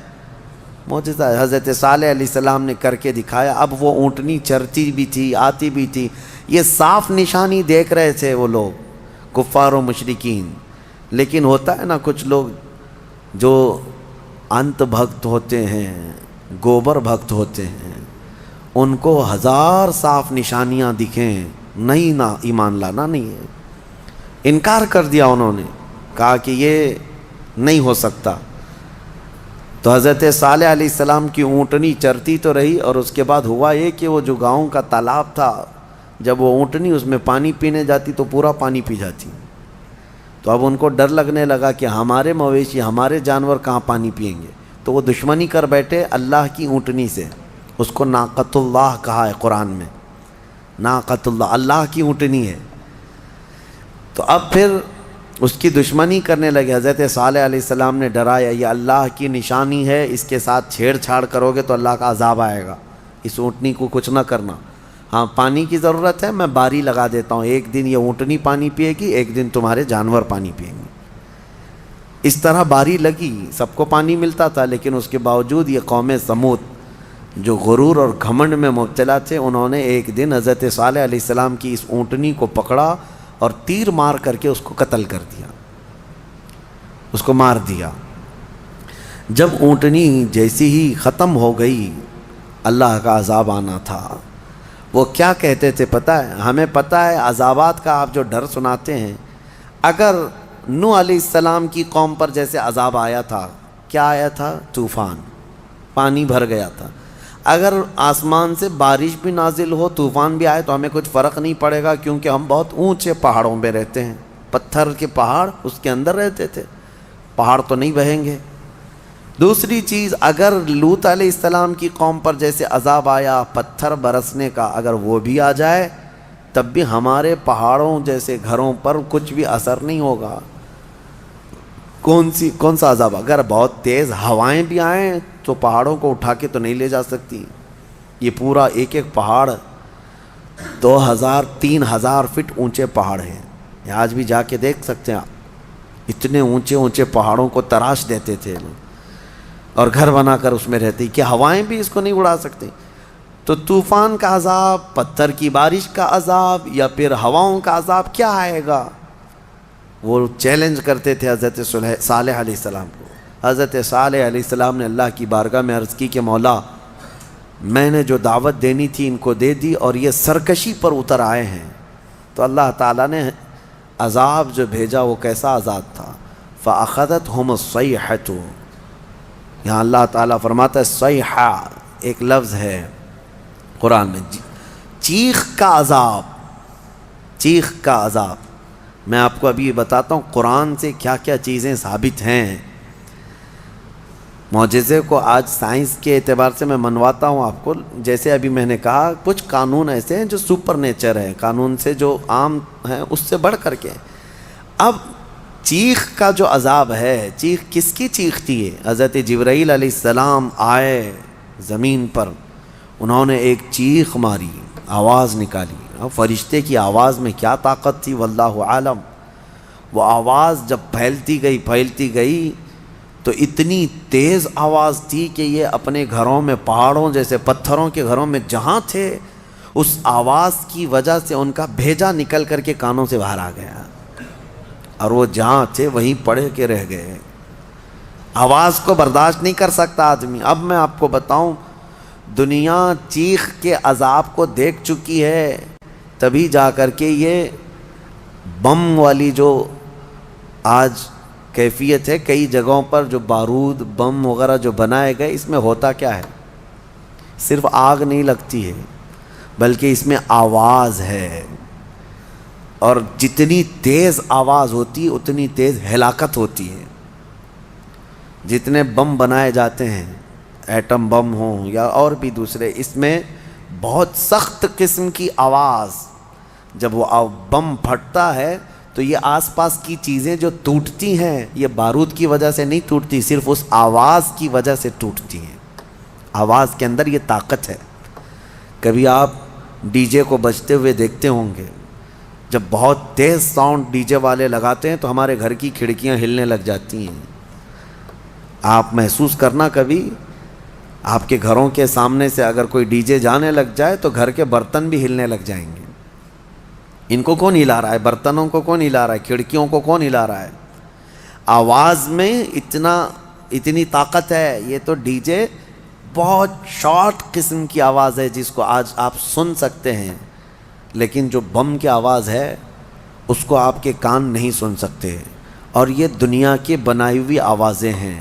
معجزہ ہے۔ حضرت صالح علیہ السلام نے کر کے دکھایا۔ اب وہ اونٹنی چرتی بھی تھی، آتی بھی تھی، یہ صاف نشانی دیکھ رہے تھے وہ لوگ کفار و مشرکین۔ لیکن ہوتا ہے نا کچھ لوگ جو انت بھکت ہوتے ہیں، گوبر بھکت ہوتے ہیں، ان کو ہزار صاف نشانیاں دکھیں، نہیں نہ ایمان لانا نہیں ہے۔ انکار کر دیا انہوں نے، کہا کہ یہ نہیں ہو سکتا۔ تو حضرت صالح علیہ السلام کی اونٹنی چرتی تو رہی، اور اس کے بعد ہوا یہ کہ وہ جو گاؤں کا تالاب تھا، جب وہ اونٹنی اس میں پانی پینے جاتی تو پورا پانی پی جاتی۔ تو اب ان کو ڈر لگنے لگا کہ ہمارے مویشی، ہمارے جانور کہاں پانی پئیں گے، تو وہ دشمنی کر بیٹھے اللہ کی اونٹنی سے۔ اس کو ناقۃ اللہ کہا ہے قرآن میں، ناقۃ اللہ، اللہ کی اونٹنی ہے۔ تو اب پھر اس کی دشمنی کرنے لگے۔ حضرت صالح علیہ السلام نے ڈرایا یہ اللہ کی نشانی ہے، اس کے ساتھ چھیڑ چھاڑ کرو گے تو اللہ کا عذاب آئے گا، اس اونٹنی کو کچھ نہ کرنا۔ ہاں پانی کی ضرورت ہے، میں باری لگا دیتا ہوں، ایک دن یہ اونٹنی پانی پیے گی، ایک دن تمہارے جانور پانی پئیں گے۔ اس طرح باری لگی، سب کو پانی ملتا تھا، لیکن اس کے باوجود یہ قوم سمود جو غرور اور گھمنڈ میں مبتلا تھے، انہوں نے ایک دن حضرت صالح علیہ السلام کی اس اونٹنی کو پکڑا اور تیر مار کر کے اس کو قتل کر دیا، اس کو مار دیا۔ جب اونٹنی جیسی ہی ختم ہو گئی، اللہ کا عذاب آنا تھا۔ وہ کیا کہتے تھے پتہ ہے؟ ہمیں پتہ ہے عذابات کا آپ جو ڈر سناتے ہیں، اگر نوح علیہ السلام کی قوم پر جیسے عذاب آیا تھا، کیا آیا تھا؟ طوفان، پانی بھر گیا تھا۔ اگر آسمان سے بارش بھی نازل ہو، طوفان بھی آئے تو ہمیں کچھ فرق نہیں پڑے گا، کیونکہ ہم بہت اونچے پہاڑوں پہ رہتے ہیں، پتھر کے پہاڑ اس کے اندر رہتے تھے، پہاڑ تو نہیں بہیں گے۔ دوسری چیز، اگر لوط علیہ السلام کی قوم پر جیسے عذاب آیا پتھر برسنے کا، اگر وہ بھی آ جائے تب بھی ہمارے پہاڑوں جیسے گھروں پر کچھ بھی اثر نہیں ہوگا۔ کون سا عذاب؟ اگر بہت تیز ہوائیں بھی آئیں تو پہاڑوں کو اٹھا کے تو نہیں لے جا سکتی۔ یہ پورا ایک ایک پہاڑ 2000 3000 فٹ اونچے پہاڑ ہیں، یہ آج بھی جا کے دیکھ سکتے ہیں آپ۔ اتنے اونچے اونچے پہاڑوں کو تراش دیتے تھے اور گھر بنا کر اس میں رہتے، کہ ہوائیں بھی اس کو نہیں اڑا سکتی۔ تو طوفان کا عذاب، پتھر کی بارش کا عذاب، یا پھر ہواؤں کا عذاب کیا آئے گا؟ وہ چیلنج کرتے تھے حضرت صالح علیہ السلام کو۔ حضرت صالح علیہ السلام نے اللہ کی بارگاہ میں عرض کی کہ مولا، میں نے جو دعوت دینی تھی ان کو دے دی، اور یہ سرکشی پر اتر آئے ہیں۔ تو اللہ تعالیٰ نے عذاب جو بھیجا وہ کیسا عذاب تھا؟ فَأَخَذَتْهُمُ الصَّيْحَةُ، یہاں اللہ تعالیٰ فرماتا ہے صیحہ ایک لفظ ہے قرآن میں، چیخ کا عذاب، چیخ کا عذاب۔ میں آپ کو ابھی یہ بتاتا ہوں قرآن سے کیا کیا چیزیں ثابت ہیں۔ معجزے کو آج سائنس کے اعتبار سے میں منواتا ہوں آپ کو، جیسے ابھی میں نے کہا کچھ قانون ایسے ہیں جو سپر نیچر ہے، قانون سے جو عام ہیں اس سے بڑھ کر کے۔ اب چیخ کا جو عذاب ہے، چیخ کس کی چیخ تھی؟ حضرت جبرائیل علیہ السلام آئے زمین پر، انہوں نے ایک چیخ ماری، آواز نکالی۔ اب فرشتے کی آواز میں کیا طاقت تھی واللہ عالم۔ وہ آواز جب پھیلتی گئی تو اتنی تیز آواز تھی کہ یہ اپنے گھروں میں، پہاڑوں جیسے پتھروں کے گھروں میں جہاں تھے، اس آواز کی وجہ سے ان کا بھیجا نکل کر کے کانوں سے باہر آ گیا، اور وہ جہاں تھے وہیں پڑے کے رہ گئے۔ آواز کو برداشت نہیں کر سکتا آدمی۔ اب میں آپ کو بتاؤں، دنیا چیخ کے عذاب کو دیکھ چکی ہے، تبھی جا کر کے یہ بم والی جو آج کیفیت ہے کئی جگہوں پر، جو بارود بم وغیرہ جو بنائے گئے، اس میں ہوتا کیا ہے؟ صرف آگ نہیں لگتی ہے بلکہ اس میں آواز ہے، اور جتنی تیز آواز ہوتی ہے اتنی تیز ہلاکت ہوتی ہے۔ جتنے بم بنائے جاتے ہیں، ایٹم بم ہوں یا اور بھی دوسرے، اس میں بہت سخت قسم کی آواز، جب وہ بم پھٹتا ہے تو یہ آس پاس کی چیزیں جو ٹوٹتی ہیں یہ بارود کی وجہ سے نہیں ٹوٹتی، صرف اس آواز کی وجہ سے ٹوٹتی ہیں۔ آواز کے اندر یہ طاقت ہے۔ کبھی آپ ڈی جے کو بجتے ہوئے دیکھتے ہوں گے، جب بہت تیز ساؤنڈ ڈی جے والے لگاتے ہیں تو ہمارے گھر کی کھڑکیاں ہلنے لگ جاتی ہیں۔ آپ محسوس کرنا، کبھی آپ کے گھروں کے سامنے سے اگر کوئی ڈی جے جانے لگ جائے تو گھر کے برتن بھی ہلنے لگ جائیں گے۔ ان کو کون ہلا رہا ہے؟ برتنوں کو کون ہلا رہا ہے؟ کھڑکیوں کو کون ہلا رہا ہے؟ آواز میں اتنی طاقت ہے۔ یہ تو ڈی جے بہت شارٹ قسم کی آواز ہے جس کو آج آپ سن سکتے ہیں، لیکن جو بم کی آواز ہے اس کو آپ کے کان نہیں سن سکتے، اور یہ دنیا کی بنائی ہوئی آوازیں ہیں۔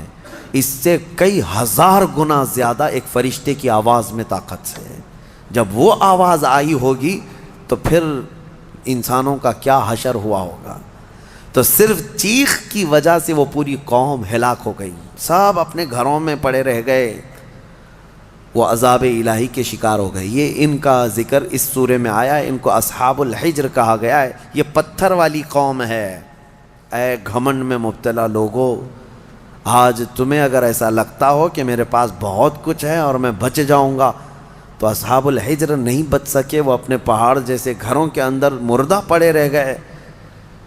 اس سے کئی ہزار گنا زیادہ ایک فرشتے کی آواز میں طاقت ہے۔ جب وہ آواز آئی ہوگی تو پھر انسانوں کا کیا حشر ہوا ہوگا۔ تو صرف چیخ کی وجہ سے وہ پوری قوم ہلاک ہو گئی، سب اپنے گھروں میں پڑے رہ گئے، وہ عذاب الہی کے شکار ہو گئے۔ یہ ان کا ذکر اس سورے میں آیا ہے، ان کو اصحاب الحجر کہا گیا ہے۔ یہ پتھر والی قوم ہے۔ اے گھمنڈ میں مبتلا لوگو، آج تمہیں اگر ایسا لگتا ہو کہ میرے پاس بہت کچھ ہے اور میں بچ جاؤں گا، تو اصحاب الحجر نہیں بچ سکے۔ وہ اپنے پہاڑ جیسے گھروں کے اندر مردہ پڑے رہ گئے۔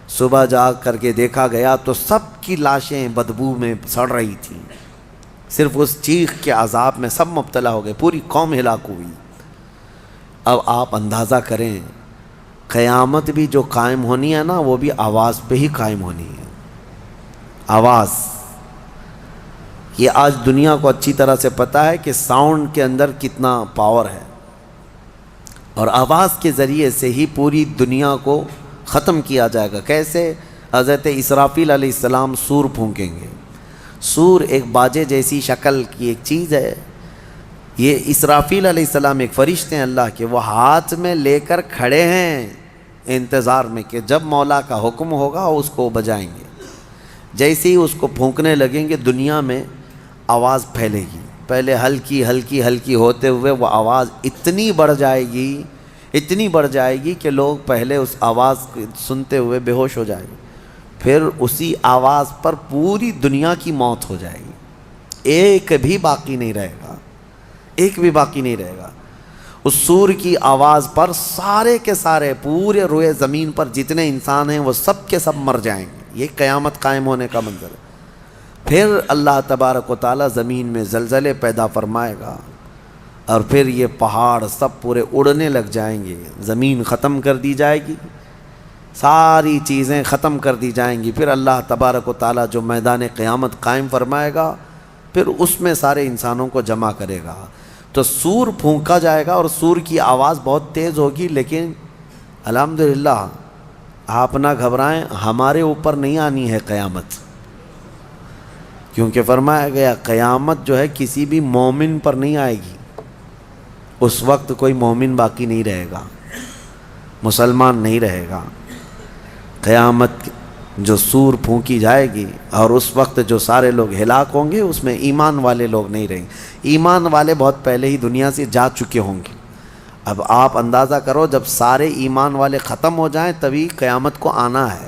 صبح جا کر کے دیکھا گیا تو سب کی لاشیں بدبو میں سڑ رہی تھیں، صرف اس چیخ کے عذاب میں سب مبتلا ہو گئے، پوری قوم ہلاک ہوئی۔ اب آپ اندازہ کریں، قیامت بھی جو قائم ہونی ہے نا، وہ بھی آواز پہ ہی قائم ہونی ہے۔ آواز، یہ آج دنیا کو اچھی طرح سے پتہ ہے کہ ساؤنڈ کے اندر کتنا پاور ہے، اور آواز کے ذریعے سے ہی پوری دنیا کو ختم کیا جائے گا۔ کیسے؟ حضرت اسرافیل علیہ السلام سور پھونکیں گے۔ سور ایک باجے جیسی شکل کی ایک چیز ہے۔ یہ اسرافیل علیہ السلام ایک فرشتے ہیں اللہ کے، وہ ہاتھ میں لے کر کھڑے ہیں انتظار میں کہ جب مولا کا حکم ہوگا اس کو بجائیں گے۔ جیسے ہی اس کو پھونکنے لگیں گے دنیا میں آواز پھیلے گی، پہلے ہلکی ہلکی ہلکی ہوتے ہوئے وہ آواز اتنی بڑھ جائے گی کہ لوگ پہلے اس آواز کو سنتے ہوئے بے ہوش ہو جائیں گے، پھر اسی آواز پر پوری دنیا کی موت ہو جائے گی، ایک بھی باقی نہیں رہے گا، ایک بھی باقی نہیں رہے گا۔ اس سور کی آواز پر سارے کے سارے پورے روئے زمین پر جتنے انسان ہیں وہ سب کے سب مر جائیں گے۔ یہ قیامت قائم ہونے کا منظر ہے۔ پھر اللہ تبارک و تعالیٰ زمین میں زلزلے پیدا فرمائے گا، اور پھر یہ پہاڑ سب پورے اڑنے لگ جائیں گے، زمین ختم کر دی جائے گی، ساری چیزیں ختم کر دی جائیں گی۔ پھر اللہ تبارک و تعالیٰ جو میدان قیامت قائم فرمائے گا، پھر اس میں سارے انسانوں کو جمع کرے گا۔ تو سور پھونکا جائے گا، اور سور کی آواز بہت تیز ہوگی، لیکن الحمدللہ آپ نہ گھبرائیں، ہمارے اوپر نہیں آنی ہے قیامت، کیونکہ فرمایا گیا قیامت جو ہے کسی بھی مومن پر نہیں آئے گی۔ اس وقت کوئی مومن باقی نہیں رہے گا، مسلمان نہیں رہے گا۔ قیامت جو سور پھونکی جائے گی اور اس وقت جو سارے لوگ ہلاک ہوں گے، اس میں ایمان والے لوگ نہیں رہیں گے۔ ایمان والے بہت پہلے ہی دنیا سے جا چکے ہوں گے۔ اب آپ اندازہ کرو، جب سارے ایمان والے ختم ہو جائیں تبھی قیامت کو آنا ہے،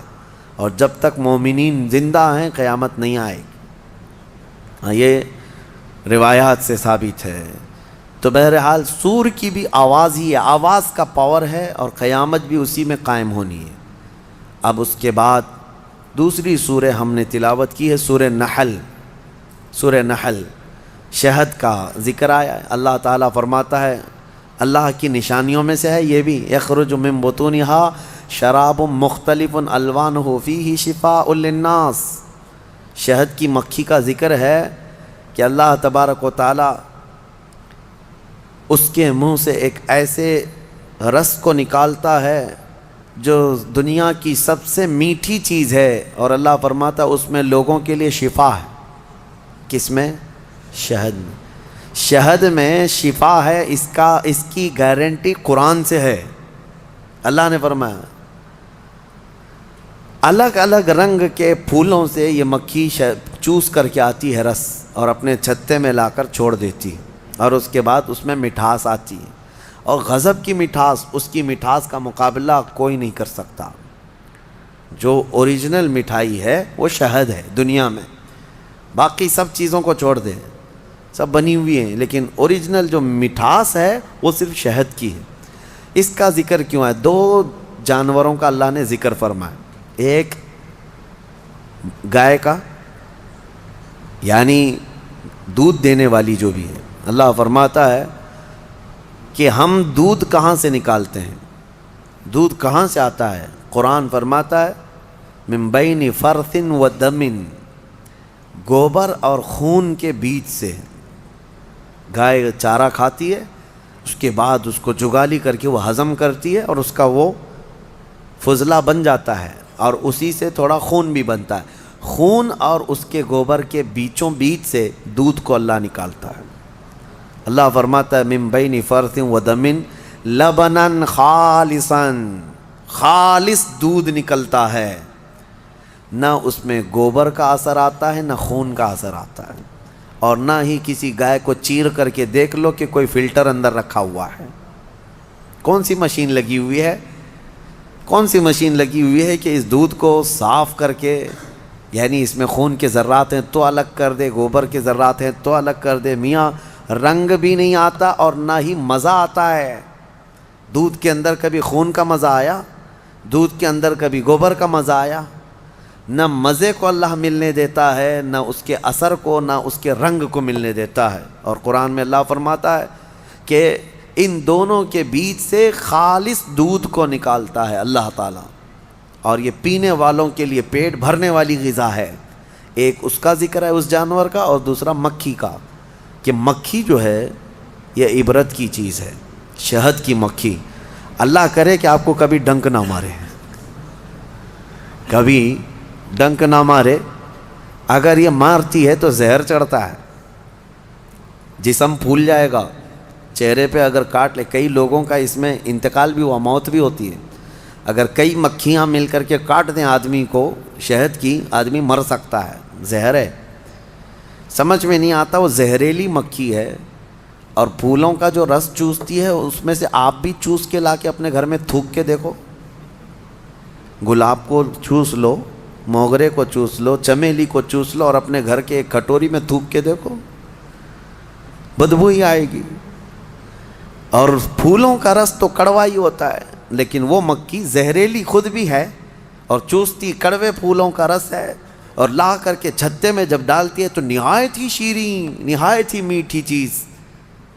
اور جب تک مومنین زندہ ہیں قیامت نہیں آئے گی۔ یہ روایات سے ثابت ہے۔ تو بہرحال سور کی بھی آواز ہی ہے، آواز کا پاور ہے، اور قیامت بھی اسی میں قائم ہونی ہے۔ اب اس کے بعد دوسری سورہ ہم نے تلاوت کی ہے، سورہ نحل۔ سورہ نحل شہد کا ذکر آیا ہے۔ اللہ تعالیٰ فرماتا ہے، اللہ کی نشانیوں میں سے ہے یہ بھی، یخرج من بطونہا شراب مختلف الوانہ فیہ شفاء للناس۔ شہد کی مکھی کا ذکر ہے کہ اللہ تبارک و تعالیٰ اس کے منہ سے ایک ایسے رس کو نکالتا ہے جو دنیا کی سب سے میٹھی چیز ہے، اور اللہ فرماتا اس میں لوگوں کے لیے شفا ہے۔ کس میں؟ شہد میں۔ شہد میں شفا ہے، اس کی گارنٹی قرآن سے ہے۔ اللہ نے فرمایا الگ الگ رنگ کے پھولوں سے یہ مکھی چوس کر کے آتی ہے رس، اور اپنے چھتے میں لا کر چھوڑ دیتی، اور اس کے بعد اس میں مٹھاس آتی ہے، اور غضب کی مٹھاس، اس کی مٹھاس کا مقابلہ کوئی نہیں کر سکتا۔ جو اوریجنل مٹھائی ہے وہ شہد ہے دنیا میں، باقی سب چیزوں کو چھوڑ دیں، سب بنی ہوئی ہیں، لیکن اوریجنل جو مٹھاس ہے وہ صرف شہد کی ہے۔ اس کا ذکر کیوں ہے؟ دو جانوروں کا اللہ نے ذکر فرمایا، ایک گائے کا، یعنی دودھ دینے والی جو بھی ہے، اللہ فرماتا ہے کہ ہم دودھ کہاں سے نکالتے ہیں، دودھ کہاں سے آتا ہے؟ قرآن فرماتا ہے من بین فرث و دم، گوبر اور خون کے بیچ سے۔ گائے چارہ کھاتی ہے، اس کے بعد اس کو جگالی کر کے وہ ہضم کرتی ہے، اور اس کا وہ فضلہ بن جاتا ہے، اور اسی سے تھوڑا خون بھی بنتا ہے۔ خون اور اس کے گوبر کے بیچوں بیچ سے دودھ کو اللہ نکالتا ہے۔ اللہ فرماتا ہے من بین فرث و دم لبنا خالصا، خالص دودھ نکلتا ہے، نہ اس میں گوبر کا اثر آتا ہے نہ خون کا اثر آتا ہے، اور نہ ہی کسی گائے کو چیر کر کے دیکھ لو کہ کوئی فلٹر اندر رکھا ہوا ہے۔ کون سی مشین لگی ہوئی ہے؟ کون سی مشین لگی ہوئی ہے کہ اس دودھ کو صاف کر کے، یعنی اس میں خون کے ذرات ہیں تو الگ کر دے، گوبر کے ذرات ہیں تو الگ کر دے؟ میاں رنگ بھی نہیں آتا اور نہ ہی مزہ آتا ہے۔ دودھ کے اندر کبھی خون کا مزہ آیا؟ دودھ کے اندر کبھی گوبر کا مزہ آیا؟ نہ مزے کو اللہ ملنے دیتا ہے، نہ اس کے اثر کو، نہ اس کے رنگ کو ملنے دیتا ہے۔ اور قرآن میں اللہ فرماتا ہے کہ ان دونوں کے بیچ سے خالص دودھ کو نکالتا ہے اللہ تعالیٰ، اور یہ پینے والوں کے لیے پیٹ بھرنے والی غذا ہے۔ ایک اس کا ذکر ہے اس جانور کا، اور دوسرا مکھی کا، کہ مکھی جو ہے یہ عبرت کی چیز ہے، شہد کی مکھی۔ اللہ کرے کہ آپ کو کبھی ڈنک نہ مارے، کبھی ڈنک نہ مارے۔ اگر یہ مارتی ہے تو زہر چڑھتا ہے، جسم پھول جائے گا، چہرے پہ اگر کاٹ لے، کئی لوگوں کا اس میں انتقال بھی ہوا، موت بھی ہوتی ہے۔ اگر کئی مکھیاں مل کر کے کاٹ دیں آدمی کو شہد کی، آدمی مر سکتا ہے، زہر ہے۔ سمجھ میں نہیں آتا، وہ زہریلی مکھی ہے، اور پھولوں کا جو رس چوستی ہے اس میں سے آپ بھی چوس کے لا کے اپنے گھر میں تھوک کے دیکھو۔ گلاب کو چوس لو، موگرے کو چوس لو، چمیلی کو چوس لو، اور اپنے گھر کے ایک کٹوری میں تھوک کے دیکھو، بدبو ہی آئے گی۔ اور پھولوں کا رس تو کڑوا ہی ہوتا ہے، لیکن وہ مکھی زہریلی خود بھی ہے اور چوستی کڑوے پھولوں کا رس ہے، اور لا کر کے چھتے میں جب ڈالتی ہے تو نہایت ہی شیریں، نہایت ہی میٹھی چیز۔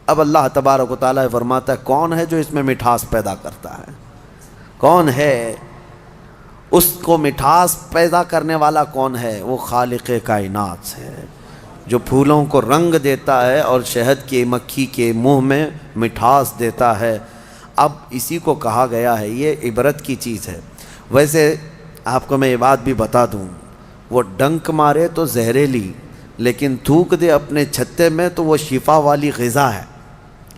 اب اللہ تبارک و تعالیٰ فرماتا ہے کون ہے جو اس میں مٹھاس پیدا کرتا ہے؟ کون ہے؟ اس کو مٹھاس پیدا کرنے والا کون ہے؟ وہ خالق کائنات ہے، جو پھولوں کو رنگ دیتا ہے اور شہد کی مکھی کے منہ میں مٹھاس دیتا ہے۔ اب اسی کو کہا گیا ہے یہ عبرت کی چیز ہے۔ ویسے آپ کو میں یہ بات بھی بتا دوں، وہ ڈنک مارے تو زہریلی، لیکن تھوک دے اپنے چھتے میں تو وہ شفا والی غذا ہے۔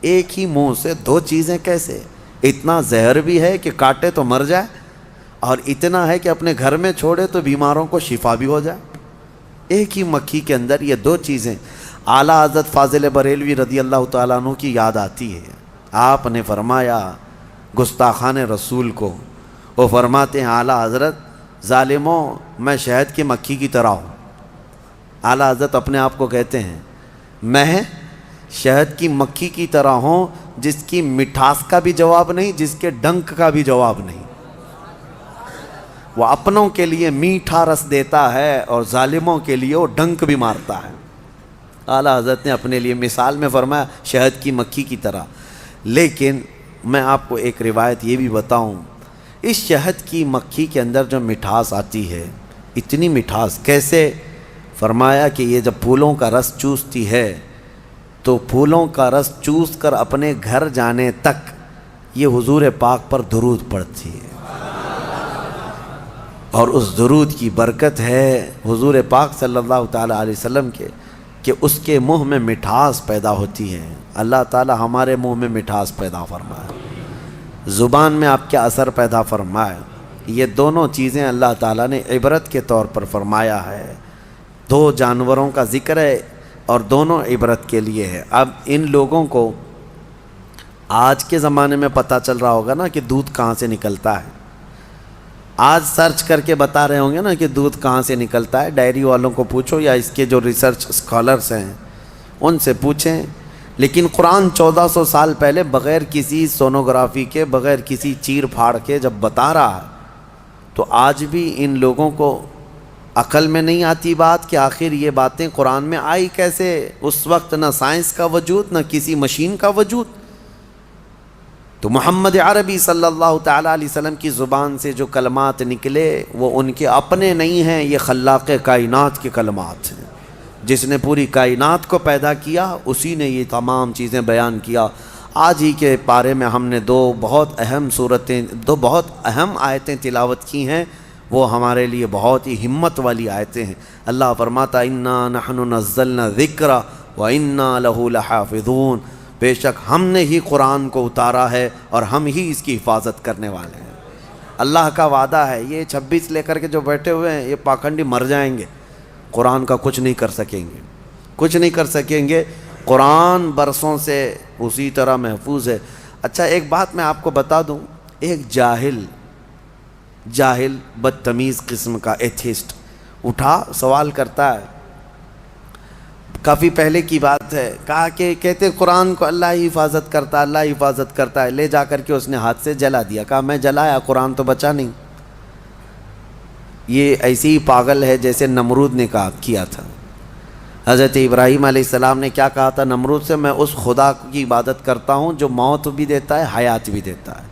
ایک ہی منہ سے دو چیزیں کیسے؟ اتنا زہر بھی ہے کہ کاٹے تو مر جائے، اور اتنا ہے کہ اپنے گھر میں چھوڑے تو بیماروں کو شفا بھی ہو جائے۔ ایک ہی مکھی کے اندر یہ دو چیزیں۔ اعلیٰ حضرت فاضل بریلوی رضی اللہ تعالیٰ عنہ کی یاد آتی ہے، آپ نے فرمایا گستاخان رسول کو، وہ فرماتے ہیں اعلیٰ حضرت ظالموں میں شہد کی مکھی کی طرح ہوں۔ اعلیٰ حضرت اپنے آپ کو کہتے ہیں میں شہد کی مکھی کی طرح ہوں، جس کی مٹھاس کا بھی جواب نہیں، جس کے ڈنک کا بھی جواب نہیں۔ وہ اپنوں کے لیے میٹھا رس دیتا ہے اور ظالموں کے لیے وہ ڈنک بھی مارتا ہے۔ اعلیٰ حضرت نے اپنے لیے مثال میں فرمایا شہد کی مکھی کی طرح۔ لیکن میں آپ کو ایک روایت یہ بھی بتاؤں، اس شہد کی مکھی کے اندر جو مٹھاس آتی ہے، اتنی مٹھاس کیسے؟ فرمایا کہ یہ جب پھولوں کا رس چوستی ہے تو پھولوں کا رس چوس کر اپنے گھر جانے تک یہ حضور پاک پر درود پڑتی ہے، اور اس درود کی برکت ہے حضور پاک صلی اللہ تعالیٰ علیہ وسلم کے کہ اس کے منہ میں مٹھاس پیدا ہوتی ہے۔ اللہ تعالیٰ ہمارے منہ میں مٹھاس پیدا فرمائے، زبان میں آپ کے اثر پیدا فرمائے۔ یہ دونوں چیزیں اللہ تعالیٰ نے عبرت کے طور پر فرمایا ہے۔ دو جانوروں کا ذکر ہے اور دونوں عبرت کے لیے ہے۔ اب ان لوگوں کو آج کے زمانے میں پتہ چل رہا ہوگا نا کہ دودھ کہاں سے نکلتا ہے، آج سرچ کر کے بتا رہے ہوں گے نا کہ دودھ کہاں سے نکلتا ہے۔ ڈائری والوں کو پوچھو یا اس کے جو ریسرچ اسکالرس ہیں ان سے پوچھیں، لیکن قرآن 1400 سال پہلے بغیر کسی سونوگرافی کے، بغیر کسی چیر پھاڑ کے جب بتا رہا ہے، تو آج بھی ان لوگوں کو عقل میں نہیں آتی بات کہ آخر یہ باتیں قرآن میں آئی کیسے۔ اس وقت نہ سائنس کا وجود، نہ کسی مشین کا وجود۔ تو محمد عربی صلی اللہ تعالیٰ علیہ وسلم کی زبان سے جو کلمات نکلے وہ ان کے اپنے نہیں ہیں، یہ خلاق کائنات کے کلمات ہیں۔ جس نے پوری کائنات کو پیدا کیا اسی نے یہ تمام چیزیں بیان کیا۔ آج ہی کے پارے میں ہم نے دو بہت اہم آیتیں تلاوت کی ہیں، وہ ہمارے لیے بہت ہی ہمت والی آیتیں ہیں۔ اللہ فرماتا انا نحن نزلنا ذکر وانا لہ لحافظون، بے شک ہم نے ہی قرآن کو اتارا ہے اور ہم ہی اس کی حفاظت کرنے والے ہیں۔ اللہ کا وعدہ ہے۔ یہ 26 لے کر کے جو بیٹھے ہوئے ہیں یہ پاکھنڈی مر جائیں گے، قرآن کا کچھ نہیں کر سکیں گے، کچھ نہیں کر سکیں گے۔ قرآن برسوں سے اسی طرح محفوظ ہے۔ اچھا ایک بات میں آپ کو بتا دوں، ایک جاہل بدتمیز قسم کا ایتھیسٹ اٹھا سوال کرتا ہے، کافی پہلے کی بات ہے، کہا کہ کہتے قرآن کو اللہ ہی حفاظت کرتا ہے، اللہ ہی حفاظت کرتا ہے۔ لے جا کر کے اس نے ہاتھ سے جلا دیا، کہا میں جلایا، قرآن تو بچا نہیں۔ یہ ایسی ہی پاگل ہے جیسے نمرود نے کیا تھا۔ حضرت ابراہیم علیہ السلام نے کیا کہا تھا نمرود سے؟ میں اس خدا کی عبادت کرتا ہوں جو موت بھی دیتا ہے، حیات بھی دیتا ہے۔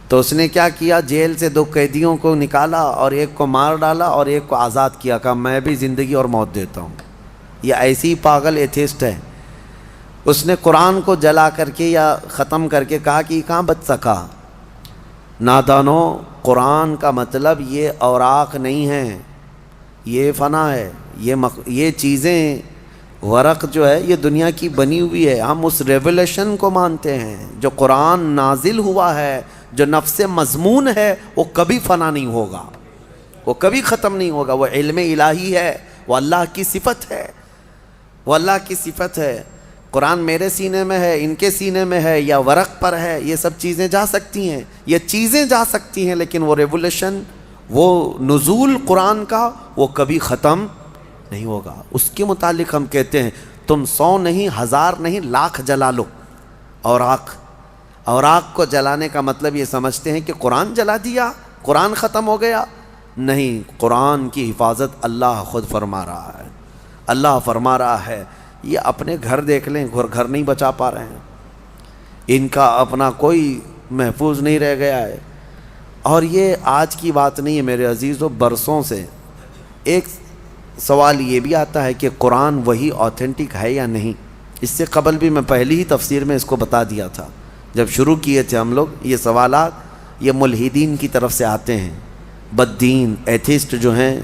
تو اس نے کیا کیا؟ جیل سے 2 قیدیوں کو نکالا اور ایک کو مار ڈالا اور ایک کو آزاد کیا، کہا میں بھی زندگی اور موت دیتا ہوں۔ یہ ایسی پاگل ایتھیسٹ ہے۔ اس نے قرآن کو جلا کر کے یا ختم کر کے کہا کہ یہ کہاں بچ سکا۔ نادانو، قرآن کا مطلب یہ اوراق نہیں ہے، یہ فنا ہے، یہ چیزیں ورق جو ہے یہ دنیا کی بنی ہوئی ہے۔ ہم اس ریولیشن کو مانتے ہیں جو قرآن نازل ہوا ہے، جو نفس مضمون ہے، وہ کبھی فنا نہیں ہوگا، وہ کبھی ختم نہیں ہوگا۔ وہ علم الہی ہے، وہ اللہ کی صفت ہے، وہ اللہ کی صفت ہے۔ قرآن میرے سینے میں ہے، ان کے سینے میں ہے، یا ورق پر ہے، یہ سب چیزیں جا سکتی ہیں، یہ چیزیں جا سکتی ہیں، لیکن وہ ریولیشن، وہ نزول قرآن کا وہ کبھی ختم نہیں ہوگا۔ اس کے متعلق ہم کہتے ہیں تم 100 نہیں، 1000 نہیں، لاکھ جلا لو اوراق کو جلانے کا مطلب یہ سمجھتے ہیں کہ قرآن جلا دیا، قرآن ختم ہو گیا۔ نہیں، قرآن کی حفاظت اللہ خود فرما رہا ہے، اللہ فرما رہا ہے۔ یہ اپنے گھر دیکھ لیں، گھر نہیں بچا پا رہے ہیں، ان کا اپنا کوئی محفوظ نہیں رہ گیا ہے۔ اور یہ آج کی بات نہیں ہے میرے عزیزو، برسوں سے۔ ایک سوال یہ بھی آتا ہے کہ قرآن وہی آتھینٹک ہے یا نہیں۔ اس سے قبل بھی میں پہلی ہی تفسیر میں اس کو بتا دیا تھا، جب شروع کیے تھے ہم لوگ یہ سوالات، یہ ملحدین کی طرف سے آتے ہیں، بددین ایتھیسٹ جو ہیں،